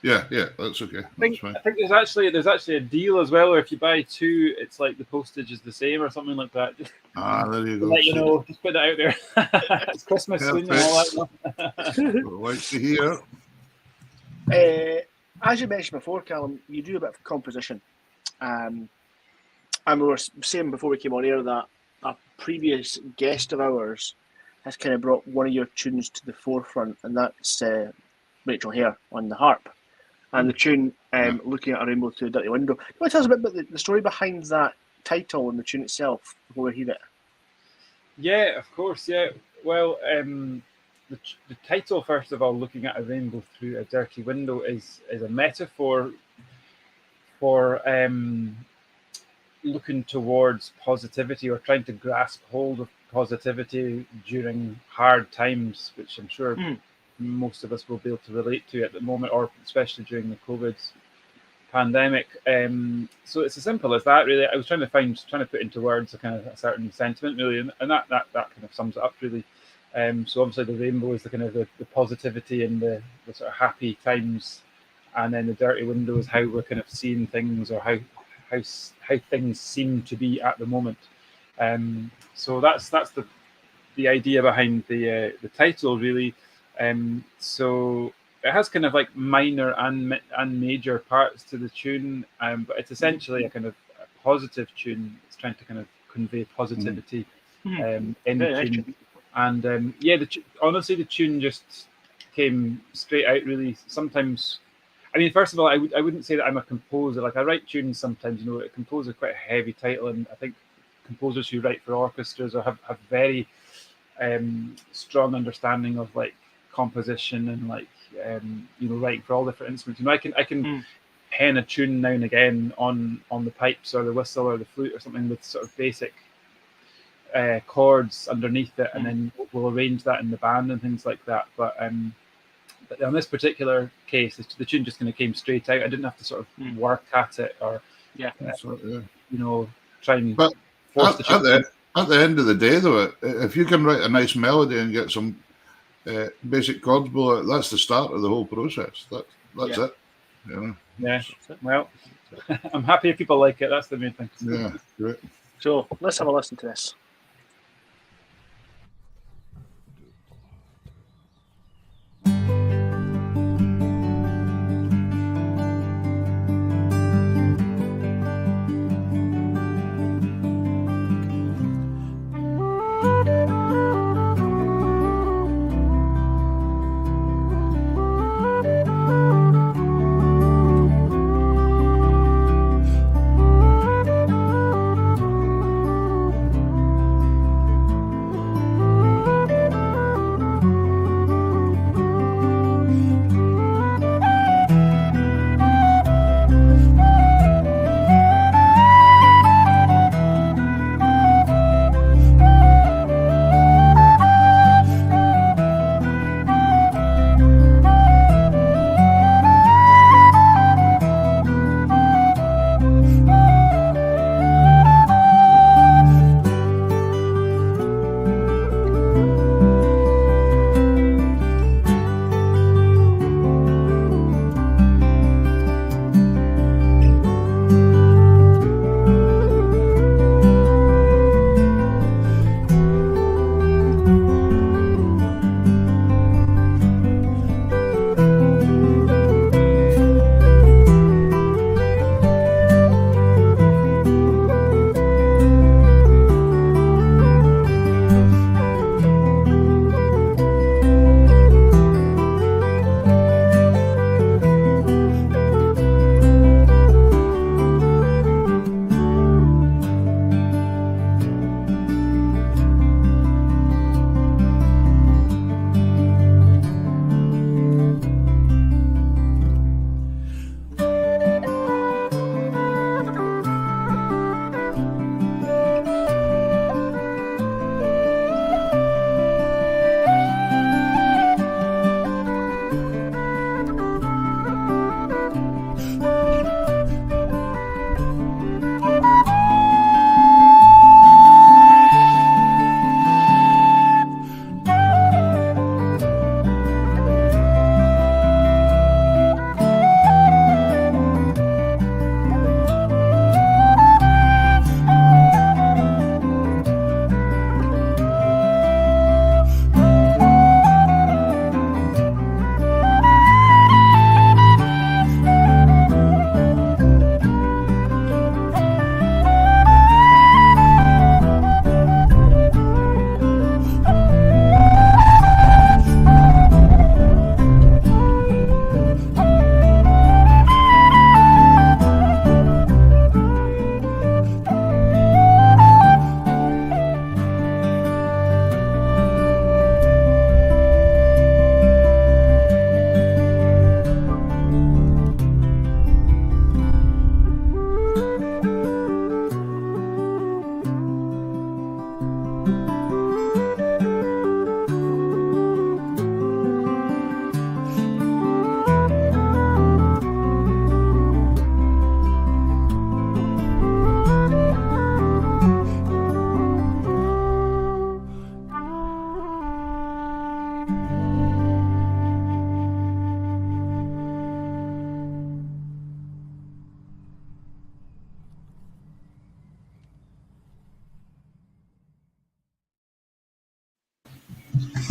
Yeah, that's okay. I think there's actually a deal as well, where if you buy two, it's like the postage is the same or something like that. Just there you go. Let you know, just put it out there. It's Christmas soon and all that. Like to hear. As you mentioned before, Calum, you do a bit of composition. And we were saying before we came on air that a previous guest of ours has kind of brought one of your tunes to the forefront, and that's Rachel Hare on the harp. And the tune, Looking at a Rainbow Through a Dirty Window. You want to tell us a bit about the story behind that title and the tune itself before we hear it? Yeah, of course, yeah. Well, the title, first of all, Looking at a Rainbow Through a Dirty Window, is a metaphor for looking towards positivity or trying to grasp hold of positivity during hard times, which I'm sure most of us will be able to relate to at the moment, or especially during the COVID pandemic. So it's as simple as that, really. I was trying to put into words a certain sentiment, really, and that kind of sums it up, really. So obviously the rainbow is the kind of the positivity and the sort of happy times, and then the dirty window is how we're kind of seeing things, or how things seem to be at the moment. So that's the idea behind the title, really. So it has kind of like minor and major parts to the tune, but it's essentially a kind of a positive tune. It's trying to kind of convey positivity in the tune. And honestly, the tune just came straight out, really. Sometimes, I mean, first of all, I wouldn't say that I'm a composer. Like, I write tunes sometimes, a composer is quite a heavy title, and I think composers who write for orchestras or have very strong understanding of like composition and like writing for all different instruments. I can pen a tune now and again on the pipes or the whistle or the flute or something with sort of basic chords underneath it, and then we'll arrange that in the band and things like that. But on this particular case, the tune just kind of came straight out. I didn't have to sort of work at it or try and force the tune. At the end of the day, though, if you can write a nice melody and get some basic chords below it, that's the start of the whole process. That's it. Yeah. Well, I'm happy if people like it. That's the main thing. Yeah, great. So let's have a listen to this.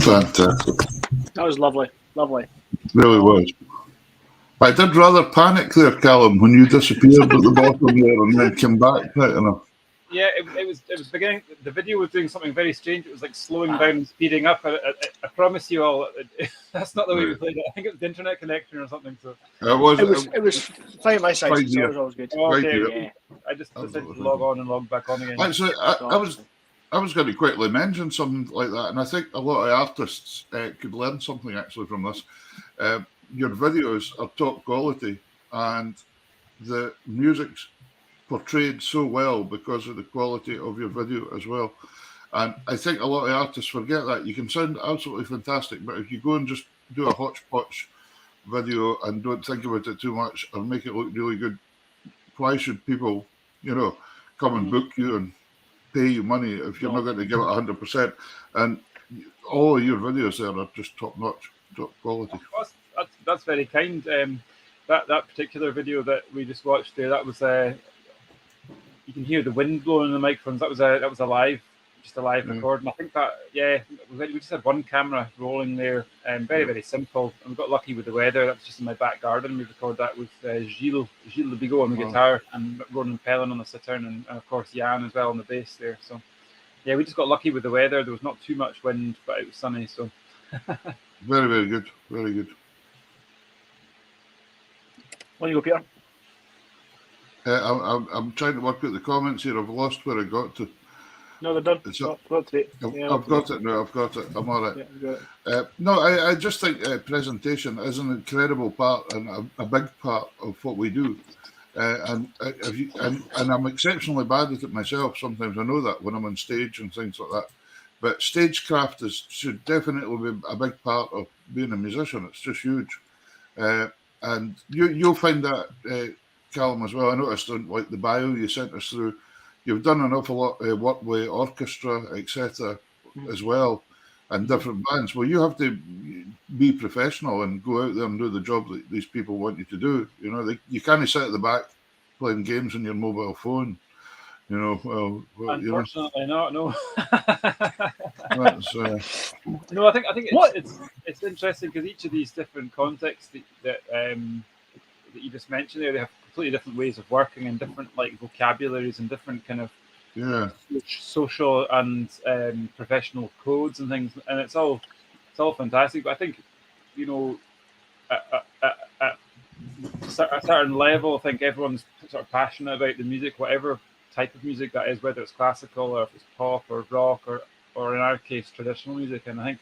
Fantastic. That was lovely. Lovely. Really was. I did rather panic there, Calum, when you disappeared at the bottom there and then came back. Yeah, it was beginning. The video was doing something very strange. It was like slowing down and speeding up. I promise you all, that's not the way we played it. I think it was the internet connection or something. So it was fine my side. So it was always good. Okay, yeah. I just decided to log on and log back on again. Actually, I was going to quickly mention something like that, and I think a lot of artists could learn something actually from this. Your videos are top quality, and the music's portrayed so well because of the quality of your video as well. And I think a lot of artists forget that. You can sound absolutely fantastic, but if you go and just do a hodgepodge video and don't think about it too much or make it look really good, why should people, come and book you and pay you money if you're not going to give it 100%? And all of your videos there are just top notch, top quality. That's very kind. That particular video that we just watched there, that was you can hear the wind blowing in the microphones. That was a live recording. I think that we just had one camera rolling there, very very simple. And we got lucky with the weather. That was just in my back garden. We recorded that with Gilles Lebigot on the guitar and Ronan Pellin on the sitar, and of course Uilleann as well on the bass there. So yeah, we just got lucky with the weather. There was not too much wind, but it was sunny. So very very good, very good. On you go, Peter. I'm trying to work out the comments here. I've lost where I got to. No, they're done. I've got it now. I've got it. I'm all right. Yeah, you got it. No, I just think presentation is an incredible part and a big part of what we do. And I'm exceptionally bad at it myself. Sometimes I know that when I'm on stage and things like that. But stagecraft should definitely be a big part of being a musician. It's just huge. And you'll find that, Calum, as well. I noticed on the bio you sent us through, you've done an awful lot of work with orchestra, etc., as well, and different bands. Well, you have to be professional and go out there and do the job that these people want you to do. You can't sit at the back playing games on your mobile phone. Unfortunately, not. No. That's, no, I think it's interesting because each of these different contexts that you just mentioned there, they have completely different ways of working and different vocabularies and different kind of social and professional codes and things, and it's all fantastic. But I think at a certain level, I think everyone's sort of passionate about the music, whatever type of music that is, whether it's classical or if it's pop or rock or in our case traditional music. And I think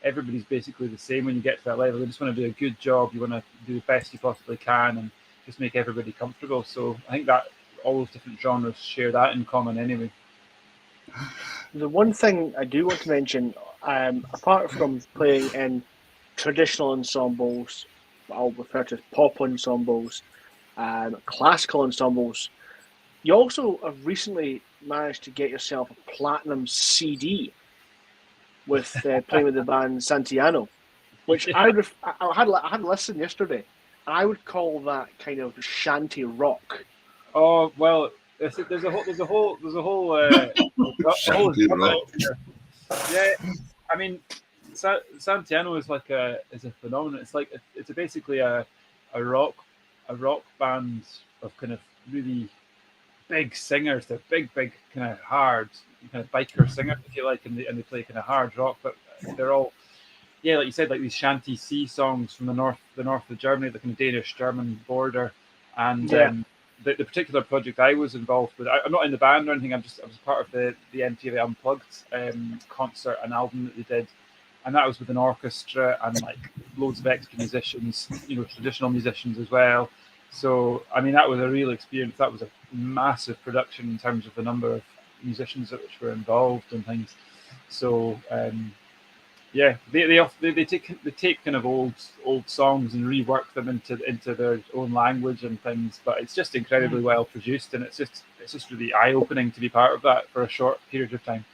everybody's basically the same when you get to that level. You just want to do a good job. You want to do the best you possibly can and just make everybody comfortable. So I think that all those different genres share that in common anyway. The one thing I do want to mention, apart from playing in traditional ensembles, I'll refer to as pop ensembles, classical ensembles, you also have recently managed to get yourself a platinum CD with playing with the band Santiano, which I had a listen yesterday. I would call that kind of shanty rock. Oh well, there's a whole shanty rock. Yeah, I mean, Santiano is a phenomenon. It's basically a rock band of kind of really big singers. They're big kind of hard kind of biker singers, if you like, and they play kind of hard rock, but they're all like you said, like these shanty sea songs from the north of Germany, the kind of Danish-German border. And the particular project I was involved with, I'm not in the band or anything. I was part of the MTV Unplugged concert and album that they did, and that was with an orchestra and loads of extra musicians, traditional musicians as well. So I mean, that was a real experience. That was a massive production in terms of the number of musicians which were involved and things. So they take kind of old songs and rework them into their own language and things. But it's just incredibly well produced, and it's just really eye opening to be part of that for a short period of time.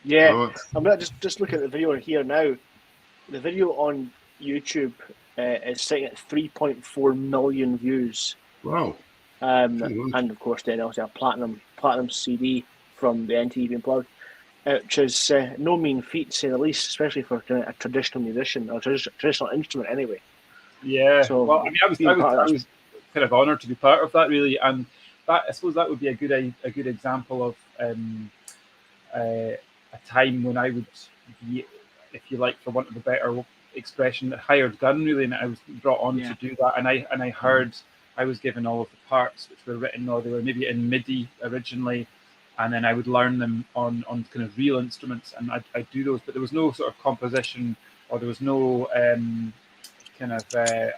Yeah, I'm not just looking at the video here now. The video on YouTube is sitting at 3.4 million views. Wow! And of course, then also a platinum CD from the MTV Unplugged, which is no mean feat, to say the least, especially for a traditional musician or traditional instrument, anyway. Yeah. So, well, I mean, I was kind of honoured to be part of that, really, and that, I suppose that would be a good example of a time when I would be, if you like, for want of a better expression, a hired gun, really, and I was brought on to do that, and I heard I was given all of the parts which were written, or they were maybe in MIDI originally, and then I would learn them on kind of real instruments, and I'd do those. But there was no sort of composition, or there was no kind of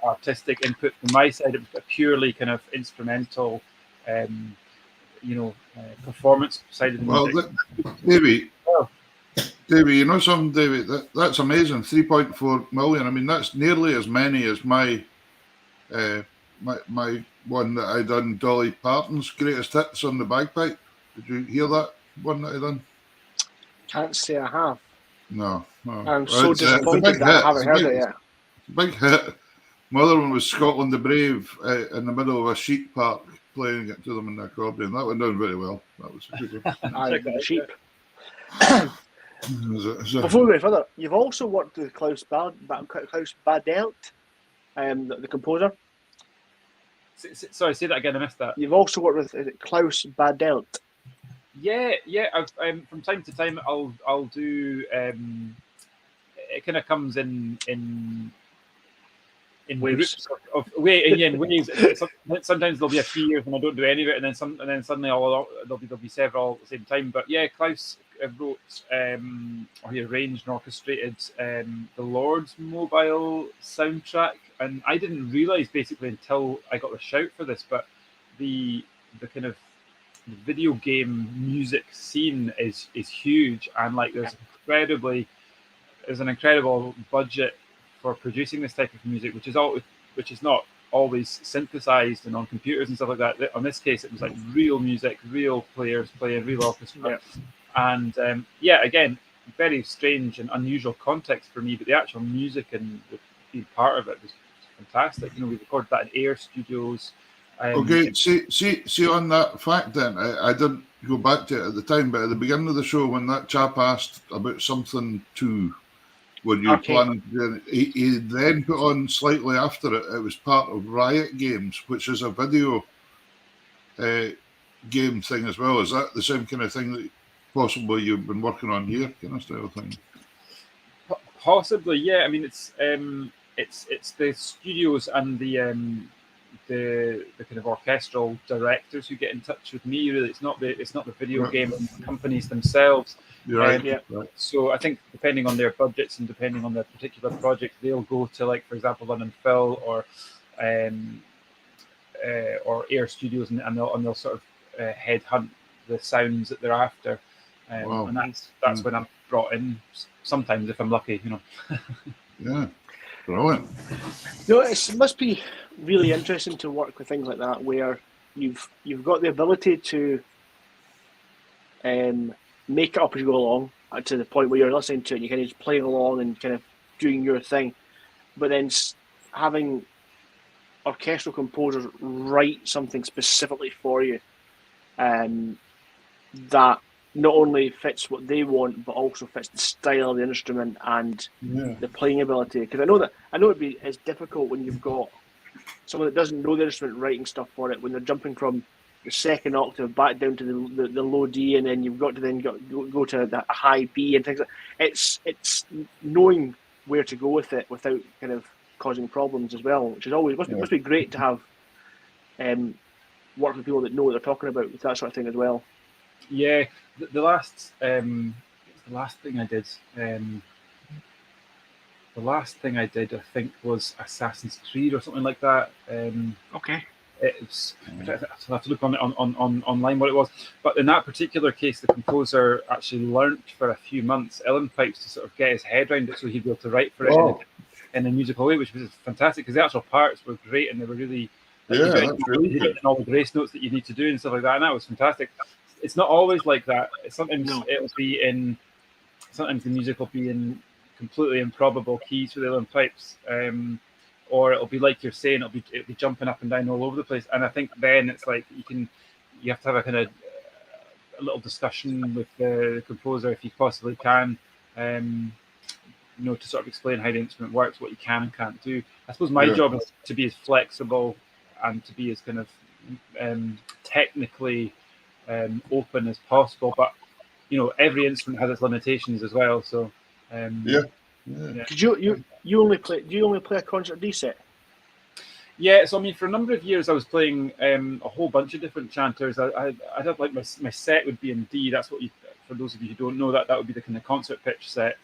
artistic input from my side. It was a purely kind of instrumental, performance side of the music. Davey, Davey, you know something, Davey? That's amazing. 3.4 million. I mean, that's nearly as many as my one that I done, Dolly Parton's Greatest Hits on the bagpipe. Did you hear that one that I done? Can't say I have. No. I'm so disappointed that I haven't heard it yet. It's a big hit. My other one was Scotland the Brave in the middle of a sheep park, playing it to them in the accordion. That went down very well. That was a good one. Sheep. Before we go further, you've also worked with Klaus Badelt, the composer. Sorry, say that again. I missed that. You've also worked with Klaus Badelt. Yeah. I've from time to time, I'll do. It kind of comes in waves. In waves. Sometimes there'll be a few years when I don't do any of it, and then suddenly there'll be several at the same time. But yeah, Klaus wrote or he arranged and orchestrated the Lord's Mobile soundtrack, and I didn't realise basically until I got the shout for this, but the kind of video game music scene is huge, and like there's an incredible budget for producing this type of music, which is not always synthesized and on computers and stuff like that. On this case, it was like real music, real players playing, real orchestra, and again, very strange and unusual context for me. But the actual music and being part of it was fantastic. We recorded that in Air Studios. Okay, see on that fact then, I didn't go back to it at the time, but at the beginning of the show, when that chap asked about something too, when you were planning to do it, he then put on slightly after it was part of Riot Games, which is a video game thing as well. Is that the same kind of thing that possibly you've been working on here, kind of style thing? Possibly, yeah. I mean, it's the studios and the kind of orchestral directors who get in touch with me. Really, it's not the video game companies themselves. Right. So I think depending on their budgets and depending on their particular project, they'll go to, like, for example, London Phil or Air Studios, and they'll sort of headhunt the sounds that they're after, and that's when I'm brought in. Sometimes, if I'm lucky, Yeah, brilliant. It must be really interesting to work with things like that, where you've got the ability to make it up as you go along, to the point where you're listening to it, and you kind of just playing along and kind of doing your thing, but then having orchestral composers write something specifically for you, that not only fits what they want, but also fits the style of the instrument and the playing ability. Because I know it's difficult when you've got someone that doesn't know the instrument writing stuff for it, when they're jumping from the second octave back down to the low D, and then you've got to then go to the high B and things like that. It's knowing where to go with it without kind of causing problems as well, which is always must be great to have work with people that know what they're talking about with that sort of thing as well. Yeah, the last thing I did. The last thing I did, I think, was Assassin's Creed or something like that. Okay. It's, I have to look on online what it was. But in that particular case, the composer actually learnt for a few months uilleann pipes to sort of get his head around it, so he'd be able to write for it in a musical way, which was fantastic, because the actual parts were great and they were really getting all the grace notes that you need to do and stuff like that, and that was fantastic. It's not always like that. Sometimes sometimes the music will be in completely improbable keys with uilleann pipes, or it'll be like you're saying, it'll be jumping up and down all over the place. And I think then it's like you have to have a kind of a little discussion with the composer, if you possibly can, to sort of explain how the instrument works, what you can and can't do. I suppose my job is to be as flexible and to be as kind of technically open as possible. But every instrument has its limitations as well. So Did you only play a concert D set? Yeah, so I mean, for a number of years, I was playing a whole bunch of different chanters. I'd have like my set would be in D. That's what you, for those of you who don't know, that would be the kind of concert pitch set.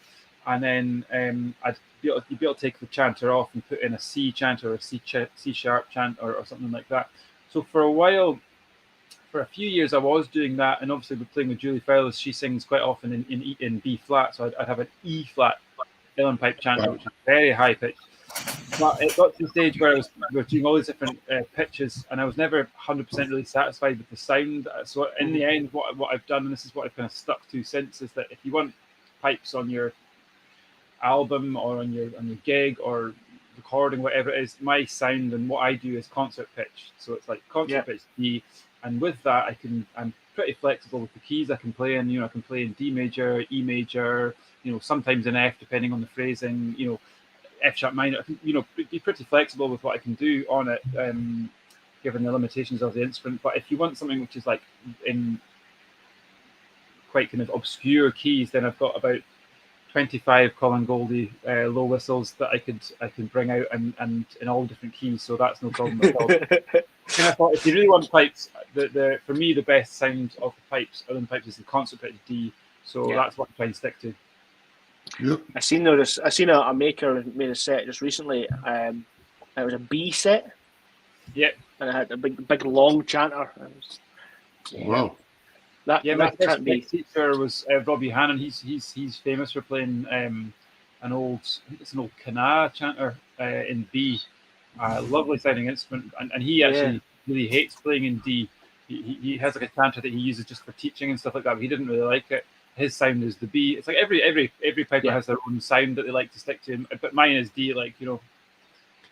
And then you'd be able to take the chanter off and put in a C chanter or a C sharp chant or something like that. So for a while, for a few years, I was doing that, and obviously, playing with Julie Fowles, she sings quite often in B flat. So I'd have an E flat uilleann pipe chanter, which is very high pitched. But it got to the stage where we were doing all these different pitches, and I was never 100% really satisfied with the sound. So in the end, what I've done, and this is what I've kind of stuck to since, is that if you want pipes on your album or on your gig or recording, whatever it is, my sound and what I do is concert pitch. So it's like concert pitch D, and with that I'm pretty flexible with the keys I can play in. I can play in D major, E major, sometimes in F depending on the phrasing, F sharp minor. I think, be pretty flexible with what I can do on it, given the limitations of the instrument. But if you want something which is like in quite kind of obscure keys, then I've got about 25 Colin Goldie low whistles that I can bring out and in all different keys, so that's no problem at all. And I thought, if you really want pipes, for me the best sound of the pipes, uilleann pipes, is the concert pitch D. So that's what I try and stick to. Yep. I seen a maker made a set just recently. It was a B set. Yep. And it had a big long chanter. Wow. My first teacher was Robbie Hannon. He's famous for playing an old Cana chanter in B. Lovely sounding instrument, and he actually really hates playing in D. He has like a chanter that he uses just for teaching and stuff like that, but he didn't really like it. His sound is the B. It's like every piper has their own sound that they like to stick to, but mine is D.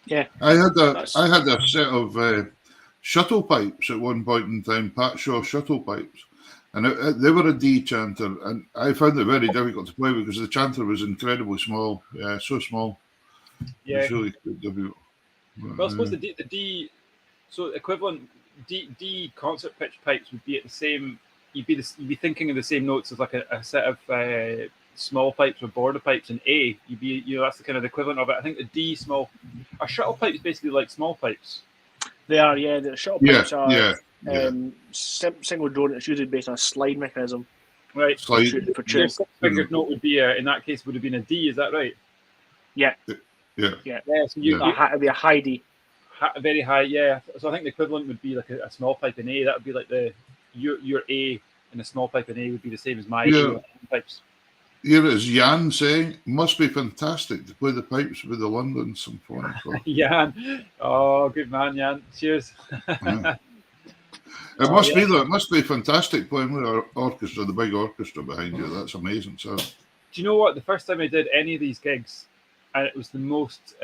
Yeah. I had a set of shuttle pipes at one point in time, Pat Shaw shuttle pipes, and they were a D chanter, and I found it very difficult to play because the chanter was incredibly small. Yeah, so small. Yeah. It was really difficult. Well, I suppose the D, so equivalent D concert pitch pipes would be at the same. You'd be thinking of the same notes as like a set of small pipes or border pipes in A. You'd be, that's the kind of the equivalent of it. I think the D are shuttle pipes basically like small pipes. They are, yeah. The shuttle pipes are single drone. It's usually based on a slide mechanism. Right. For tuning. Six-fingered note would be in that case would have been a D. Is that right? Yeah. Yeah. So it'd be a high D. Very high, yeah. So I think the equivalent would be like a small pipe in A. That would be like your A and a small pipe in A would be the same as my pipes. Here is Jan saying, must be fantastic to play the pipes with the London Symphonic Orchestra. Jan. Oh, good man, Jan. Cheers. It must be though. It must be fantastic playing with our orchestra, the big orchestra behind you. That's amazing. So, do you know what? The first time I did any of these gigs, and it was the most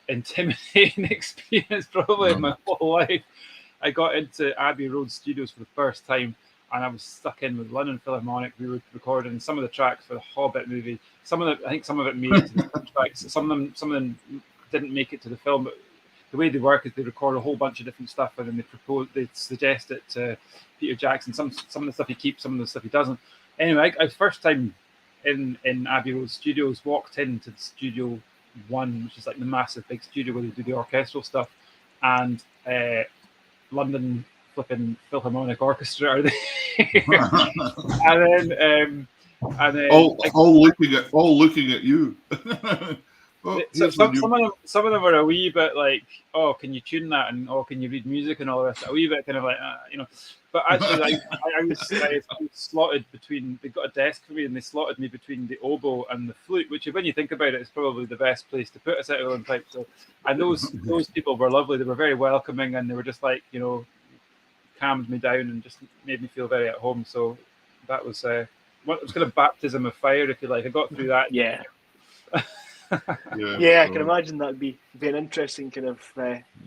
intimidating experience probably in my whole life. I got into Abbey Road Studios for the first time, and I was stuck in with London Philharmonic. We were recording some of the tracks for the Hobbit movie. I think some of it made it to the tracks. Some of them didn't make it to the film, but the way they work is they record a whole bunch of different stuff, and then they suggest it to Peter Jackson. Some of the stuff he keeps, some of the stuff he doesn't. Anyway, I first time in Abbey Road Studios walked into the Studio 1, which is like the massive big studio where they do the orchestral stuff, and London flipping Philharmonic Orchestra are there. and then all looking at you. Some of them are a wee bit like, oh, can you tune that, and oh, can you read music and all the rest. A wee bit kind of like, But actually, I was slotted between. They got a desk for me, and they slotted me between the oboe and the flute, which, when you think about it, is probably the best place to put a set of uilleann pipes. So, and those people were lovely. They were very welcoming, and they were just like, calmed me down and just made me feel very at home. So that was it was kind of baptism of fire, if you like. I got through that. Yeah. I can imagine that'd be an interesting kind of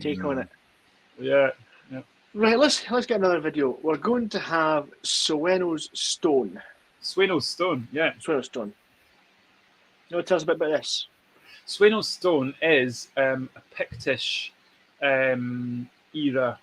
take on it. Yeah. Right, let's get another video. We're going to have Sweno's Stone. Sweno's Stone, yeah. Sweno's Stone. You want to tell us a bit about this? Sweno's Stone is a Pictish era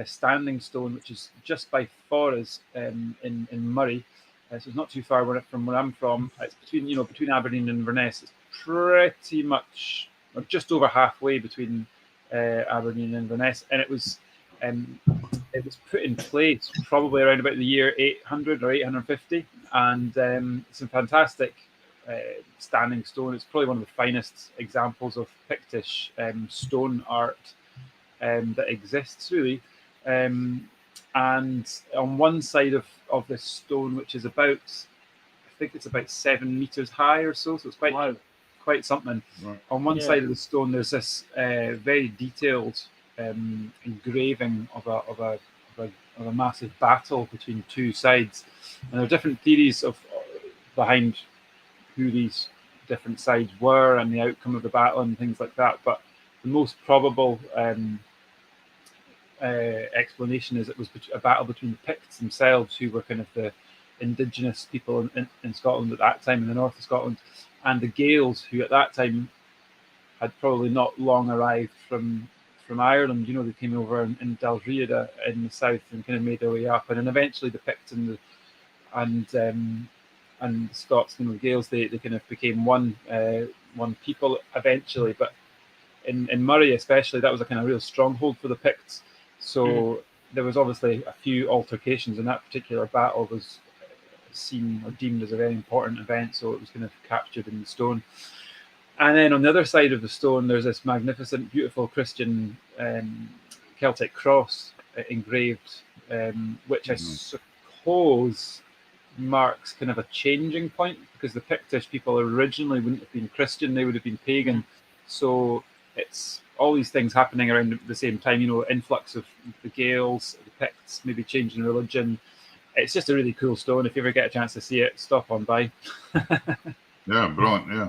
standing stone, which is just by Forres in Murray. So it's not too far from where I'm from. It's between Aberdeen and Inverness. It's pretty much, or just over halfway between Aberdeen and Inverness, and it was put in place probably around about the year 800 or 850, and some fantastic standing stone. It's probably one of the finest examples of Pictish stone art that exists, really. And on one side of this stone, which is about, I think it's about 7 meters high or so, so it's quite something. Right. On one side of the stone, there's this very detailed engraving of a massive battle between two sides, and there are different theories behind who these different sides were and the outcome of the battle and things like that. But the most probable explanation is it was a battle between the Picts themselves, who were kind of the indigenous people in Scotland at that time, in the north of Scotland, and the Gaels, who at that time had probably not long arrived from Ireland. You know, they came over in Dalriada in the south and kind of made their way up, and then eventually the Picts and the Scots and the Gaels, they kind of became one people eventually. But in Murray especially, that was a kind of real stronghold for the Picts. So there was obviously a few altercations, and that particular battle was seen or deemed as a very important event, so it was kind of captured in the stone. And then on the other side of the stone, there's this magnificent, beautiful Christian Celtic cross engraved, which I suppose marks kind of a changing point, because the Pictish people originally wouldn't have been Christian, they would have been pagan. So it's all these things happening around the same time, you know, influx of the Gaels, the Picts maybe changing religion. It's just a really cool stone. If you ever get a chance to see it, stop on by. Yeah, brilliant, yeah.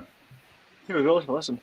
Here we go, let's listen.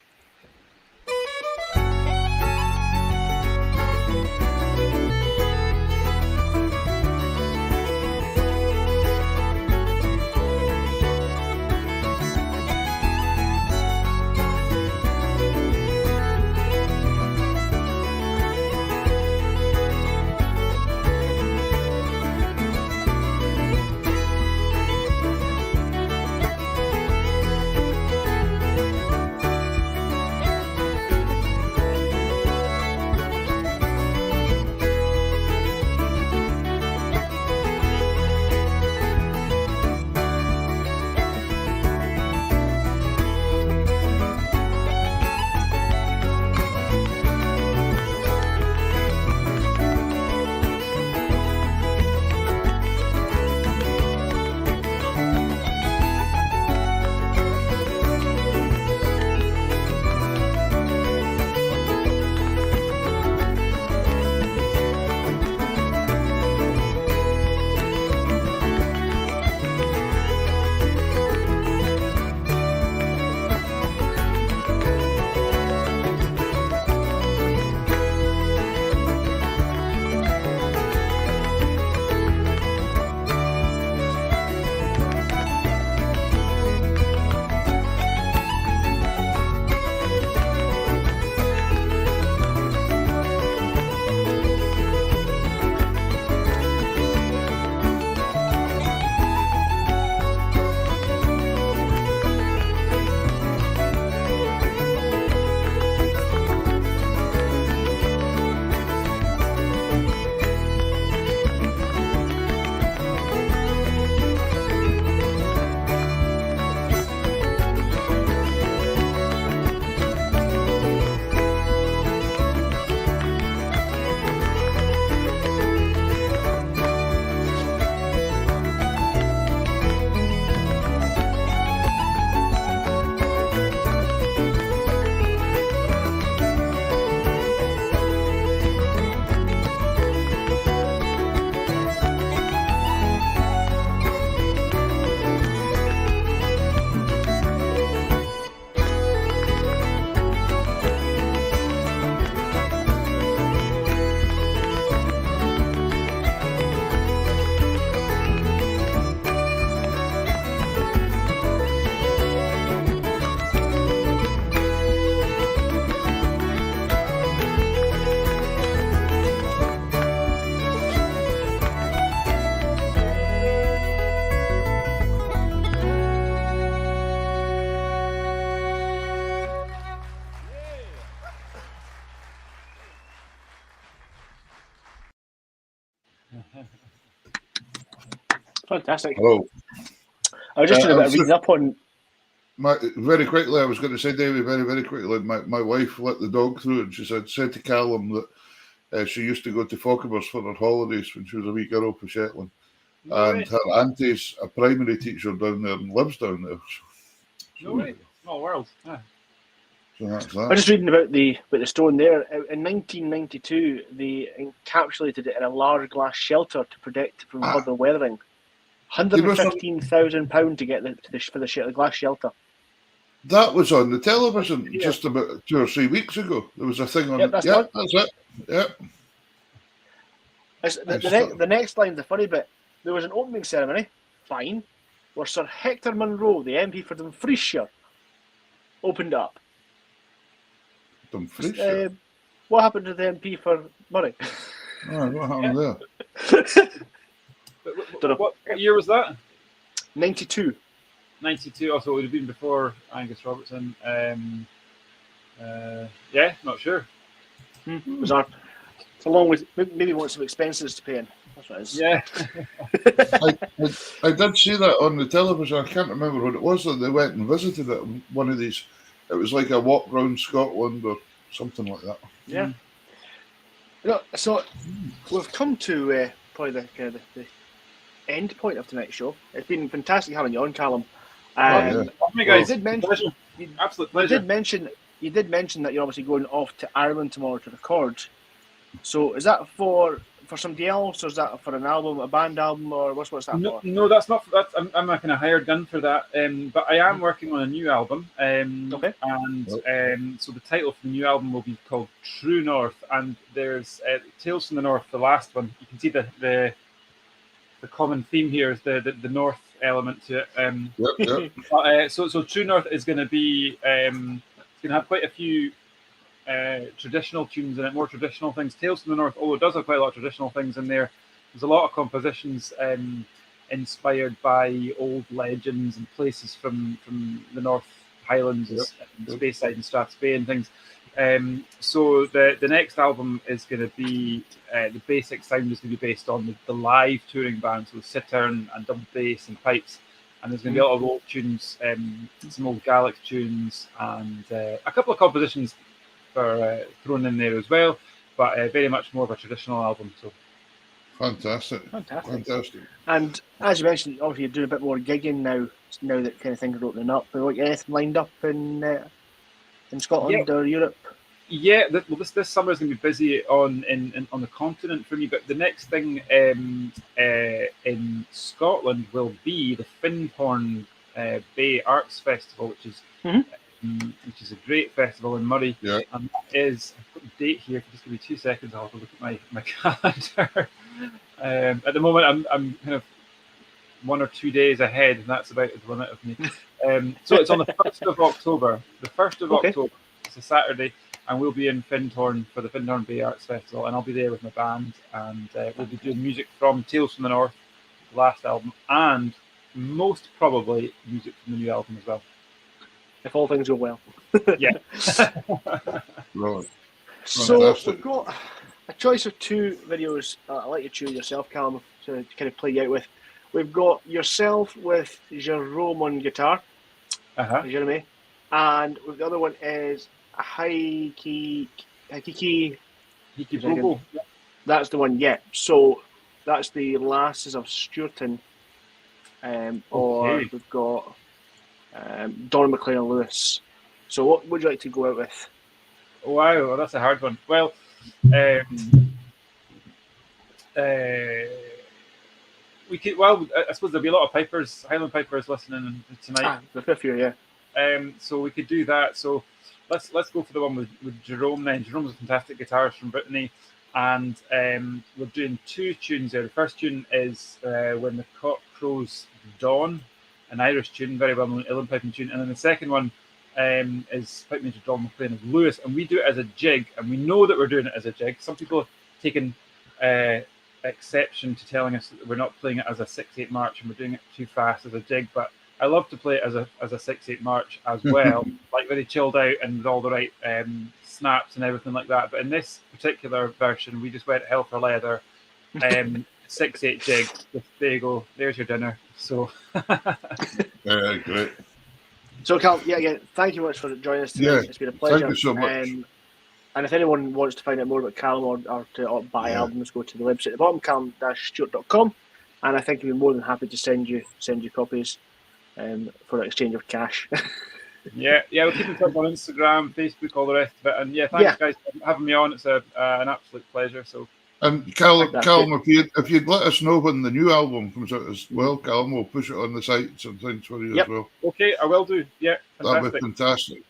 Fantastic. Hello. I was just doing a bit of reading up on. Very quickly, I was going to say, David, very, very quickly, my wife let the dog through and she said to Calum that she used to go to Fochabers for her holidays when she was a wee girl for Shetland. And her auntie's a primary teacher down there and lives down there. No way. Small world. Yeah. So that's that. I was just reading about the stone there. In 1992, they encapsulated it in a large glass shelter to protect it from further weathering. £115,000 to get for the glass shelter. That was on the television just about 2 or 3 weeks ago. There was a thing on. That's it. Yep. The next line, the funny bit. There was an opening ceremony, fine, where Sir Hector Munro, the MP for Dumfriesshire, opened up. Dumfriesshire? What happened to the MP for Murray? What happened there? What year was that? 92. 92. Also, it would have been before Angus Robertson. Not sure. Bizarre. It's along with maybe want some expenses to pay in. That's what it is. Yeah. I did see that on the television. I can't remember what it was that they went and visited it. One of these. It was like a walk round Scotland or something like that. Yeah. So we've come to probably the end point of tonight's show. It's been fantastic having you on, Calum. Guys, you did mention, absolute pleasure. You did mention that you're obviously going off to Ireland tomorrow to record. So is that for somebody else, or is that for an album, a band album, or what's that for? No, that's not. I'm not kind of hired gun for that. But I am working on a new album. Okay. And so the title for the new album will be called True North. And there's Tales from the North, the last one. You can see the common theme here is the North element to it. Yep. So True North is going to be it's going to have quite a few traditional tunes in it, more traditional things. Tales from the North, although it does have quite a lot of traditional things in there, there's a lot of compositions inspired by old legends and places from the North Highlands, Speyside and Strathspey and things. So the next album is going to be the basic sound is going to be based on the live touring band, so sitar and double bass and pipes. And there's going to be a lot of old tunes, some old Gaelic tunes, and a couple of compositions for thrown in there as well, but very much more of a traditional album. So fantastic. And as you mentioned, obviously you're doing a bit more gigging now that kind of things are opening up. But anything lined up in Scotland or Europe? Yeah, this summer is going to be busy on the continent for me. But the next thing in Scotland will be the Findhorn Bay Arts Festival, which is a great festival in Murray. Yeah. And that is, I've got the date here. If you just give me 2 seconds, I'll have to look at my calendar. At the moment, I'm kind of 1 or 2 days ahead, and that's about the limit of me. So it's on the 1st of October. The 1st of October. It's a Saturday, and we'll be in Findhorn for the Findhorn Bay Arts Festival, and I'll be there with my band, and we'll be doing music from Tales from the North, the last album, and most probably music from the new album as well. If all things go well. Yeah. Right. So we've got a choice of 2 videos. I'll let you choose yourself, Calum, to kind of play you out with. We've got yourself with Jerome on guitar, Jeremy, and the other one is a Hikiki. That's the one, yeah. So that's the Lasses of Stewarton, or we've got Don McLean and Lewis. So what would you like to go out with? Wow, well, that's a hard one. Well, we could. Well, I suppose there'll be a lot of pipers, Highland pipers, listening tonight. The 5th year, yeah. So we could do that. So let's go for the one with Jerome then. Jerome's a fantastic guitarist from Brittany, and we're doing 2 tunes there. The first tune is When the Cock Crows Dawn, an Irish tune, very well known uilleann piping tune, and then the second one is Pipe Major Don McLean of Lewis, and we do it as a jig, and we know that we're doing it as a jig. Some people have taken exception to telling us that we're not playing it as a 6/8 march and we're doing it too fast as a jig, but I love to play it as a 6/8 march as well, like very chilled out and with all the right snaps and everything like that. But in this particular version, we just went hell for leather. 6/8 jig. There you go. There's your dinner. So. Great. So, Cal, again, thank you much for joining us tonight. It's been a pleasure. Thank you so much. And if anyone wants to find out more about Calum or to buy albums, go to the website at the bottom, calum-stewart.com, and I think we'd be more than happy to send you copies for an exchange of cash. We'll keep in touch on Instagram, Facebook, all the rest of it. And thanks guys for having me on. It's an absolute pleasure. So. And Calum, if you'd let us know when the new album comes out as well, Calum, we'll push it on the sites and things for you as well. Okay, I will do. Yeah, fantastic. That'd be fantastic.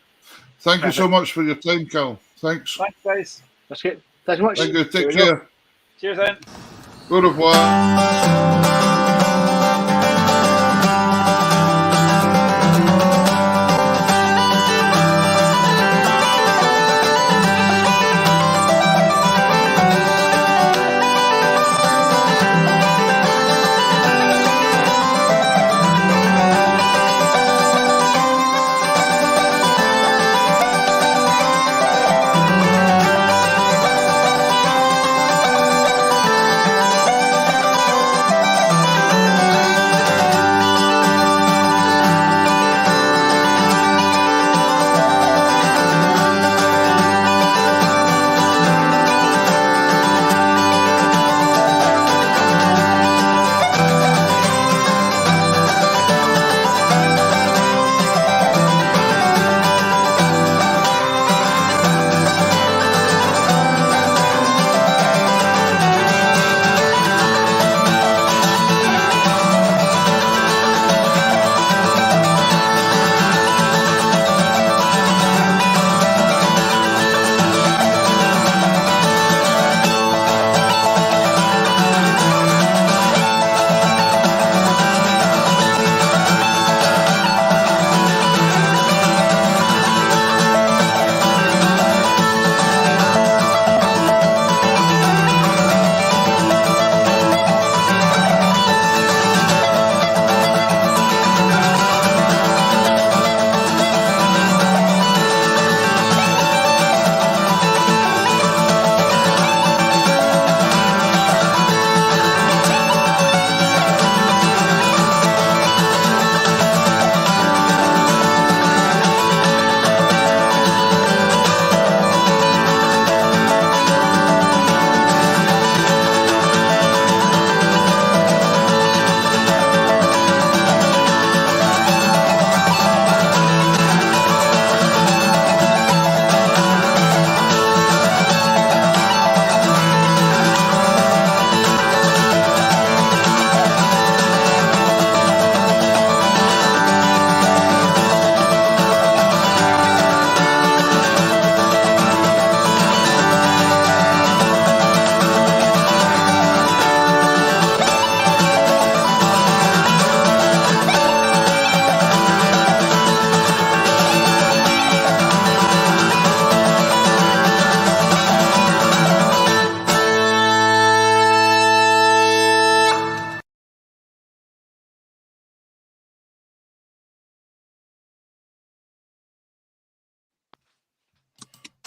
Thank you so much for your time, Calum. Thanks. Thanks, guys. That's good. Thanks so much. Thank you. Take care. Cheers, then. Au revoir.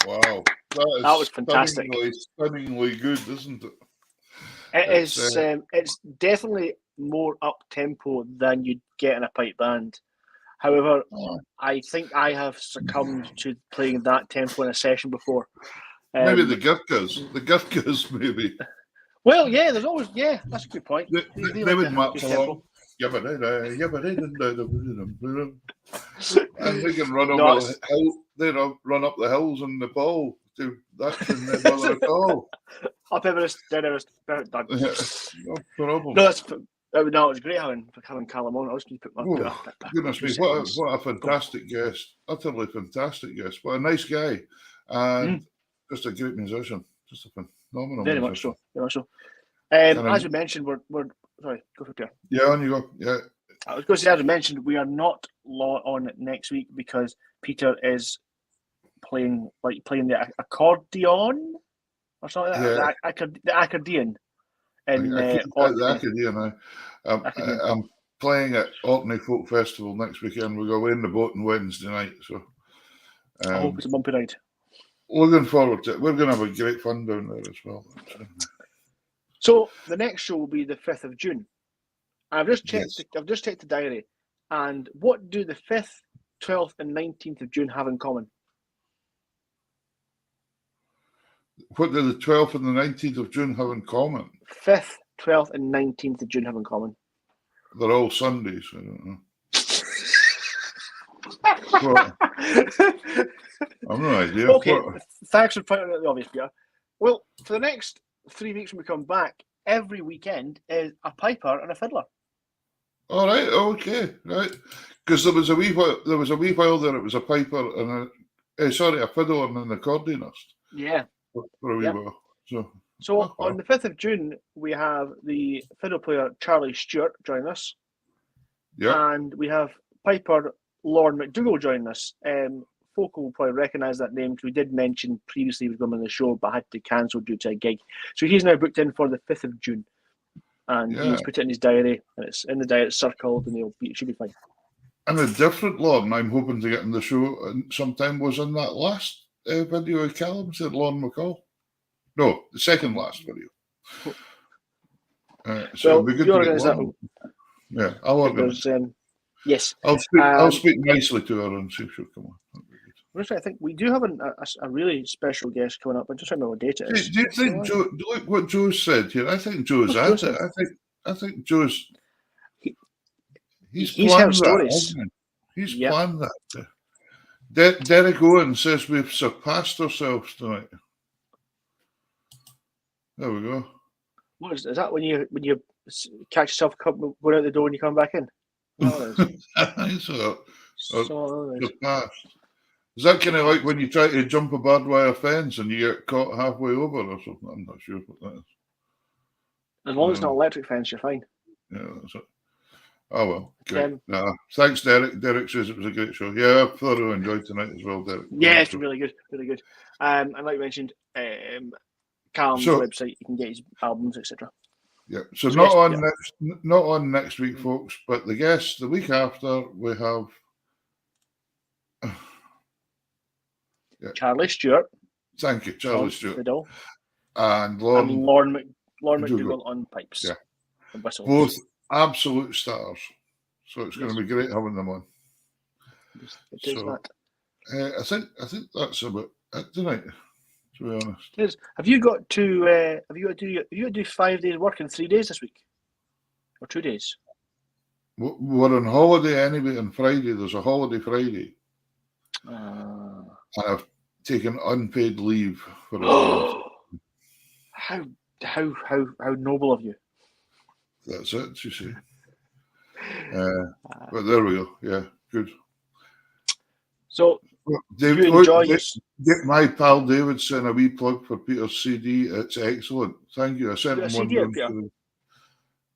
Wow, that was fantastic. Stunningly good, isn't it? It's definitely more up tempo than you'd get in a pipe band. However, I think I have succumbed to playing that tempo in a session before. Maybe the Gurkhas, maybe. Well, yeah, there's always that's a good point. They would march along. And they can run over the hill. They run up the hills in Nepal to that and they bother at all. Up Everest, down Everest, done. No problem. No, it was great having Calum on. I was going to put my goodness me, what a fantastic guest! Utterly fantastic guest. What a nice guy, and just a great musician. Just a phenomenal. Very musician. much so. As we mentioned, we're sorry. Go for Pierre. Yeah, on you go. Yeah. I was going to say, as I mentioned, we are not on next week because Peter is playing the accordion or something like that. The accordion. The accordion. I'm playing at Orkney Folk Festival next weekend. We go away in the boat on Wednesday night. So I hope it's a bumpy ride. Looking forward to it. We're going to have a great fun down there as well. So the next show will be the 5th of June. I've just checked. Yes. I've just checked the diary, and what do the 5th, 12th, and 19th of June have in common? What do the 12th and the 19th of June have in common? 5th, 12th, and 19th of June have in common. They're all Sundays. I don't know. Well, I've no idea. Okay, thanks for pointing out the obvious, Peter. Well, for the next 3 weeks when we come back, every weekend is a piper and a fiddler. All right, okay, right. Because there was a wee while there it was a piper and a fiddle and an accordionist. Yeah. For a wee while. So on the 5th of June, we have the fiddle player Charlie Stewart joining us. Yeah. And we have piper Lorne McDougall joining us. Folk will probably recognise that name because we did mention previously he was going on the show but had to cancel due to a gig. So he's now booked in for the 5th of June. And he's put it in his diary, and it's in the diary, it's circled, and it should be fine. And a different Lorne I'm hoping to get in the show sometime was in that last video of Calum, said Lorne McCall. No, the second last video. So well, it'd be good you to organise that. Yeah, I'll organise. Yes. I'll speak nicely to her and see if she'll come on. I think we do have a really special guest coming up. I'm just trying to remember what date it is. Do you think Joe? Look what Joe said here. I think Joe's at it. I think Joe's. He's heard stories. He's planned that. Derek Owen says we've surpassed ourselves tonight. There we go. What is that when you catch yourself going out the door and you come back in? I think so. Surpassed. Is that kind of like when you try to jump a barbed wire fence and you get caught halfway over or something? I'm not sure what that is. As long as it's not electric fence, you're fine. Yeah, that's it. Oh, well. Great. Thanks, Derek. Derek says it was a great show. Yeah, I've thoroughly enjoyed tonight as well, Derek. Yeah, it's really good. Really good. And like you mentioned, Calum's website, you can get his albums, etc. Yeah, so not on next week, folks, but the guests, the week after, we have... Charlie Stewart. Thank you, Charlie Stewart. Fiddle. And Lorne McDougall on pipes. Yeah. And whistles. Both absolute stars. So it's going to be great having them on. I think that's about it tonight, to be honest. Have you got to do 5 days work in 3 days this week? Or 2 days? We're on holiday anyway on Friday. There's a holiday Friday. And I've taken unpaid leave for a How noble of you. That's it, you see. But there we go. Yeah, good. So, David, you enjoy my pal David sent a wee plug for Peter's CD. It's excellent. Thank you. I sent him one.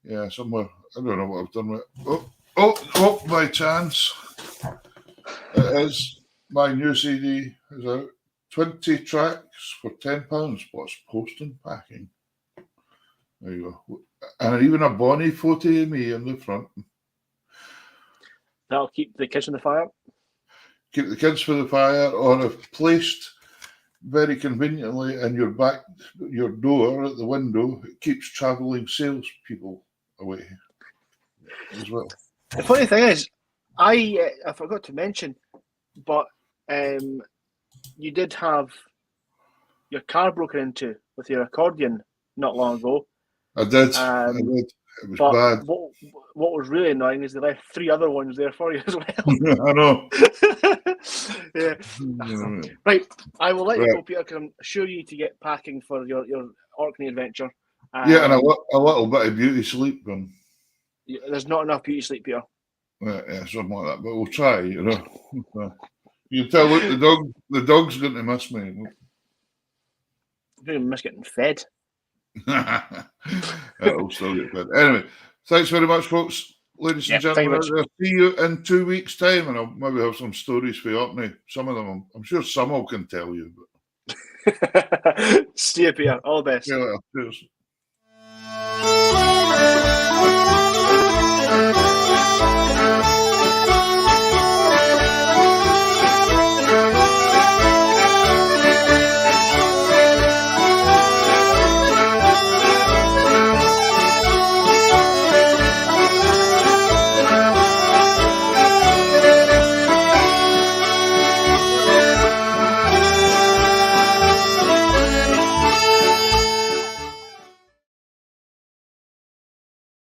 Yeah, somewhere. I don't know what I've done with it. Oh, by chance. It is. My new CD is out. 20 tracks for £10 plus post and packing. There you go. And even a bonny photo of me in the front. That'll keep the kids in the fire? Keep the kids for the fire, or if placed very conveniently in your door at the window, it keeps travelling salespeople away as well. The funny thing is, I forgot to mention, but you did have your car broken into with your accordion not long ago. I did. It was bad. What was really annoying is they left 3 other ones there for you as well. I know. Yeah. Right. I will let you go, Peter, because I'm sure you need to get packing for your Orkney adventure. Yeah, and a little bit of beauty sleep. There's not enough beauty sleep, Peter. Yeah, something like that. But we'll try, you know. You can tell, look, the dog's going to miss me. I'm going to miss getting fed. It'll still get fed. Anyway, thanks very much, folks. Ladies and gentlemen, I'll see you in 2 weeks' time, and I'll maybe have some stories for you, Orkney. Some of them, I'm sure some I can tell you. See you, Peter. All the best. Yeah, cheers.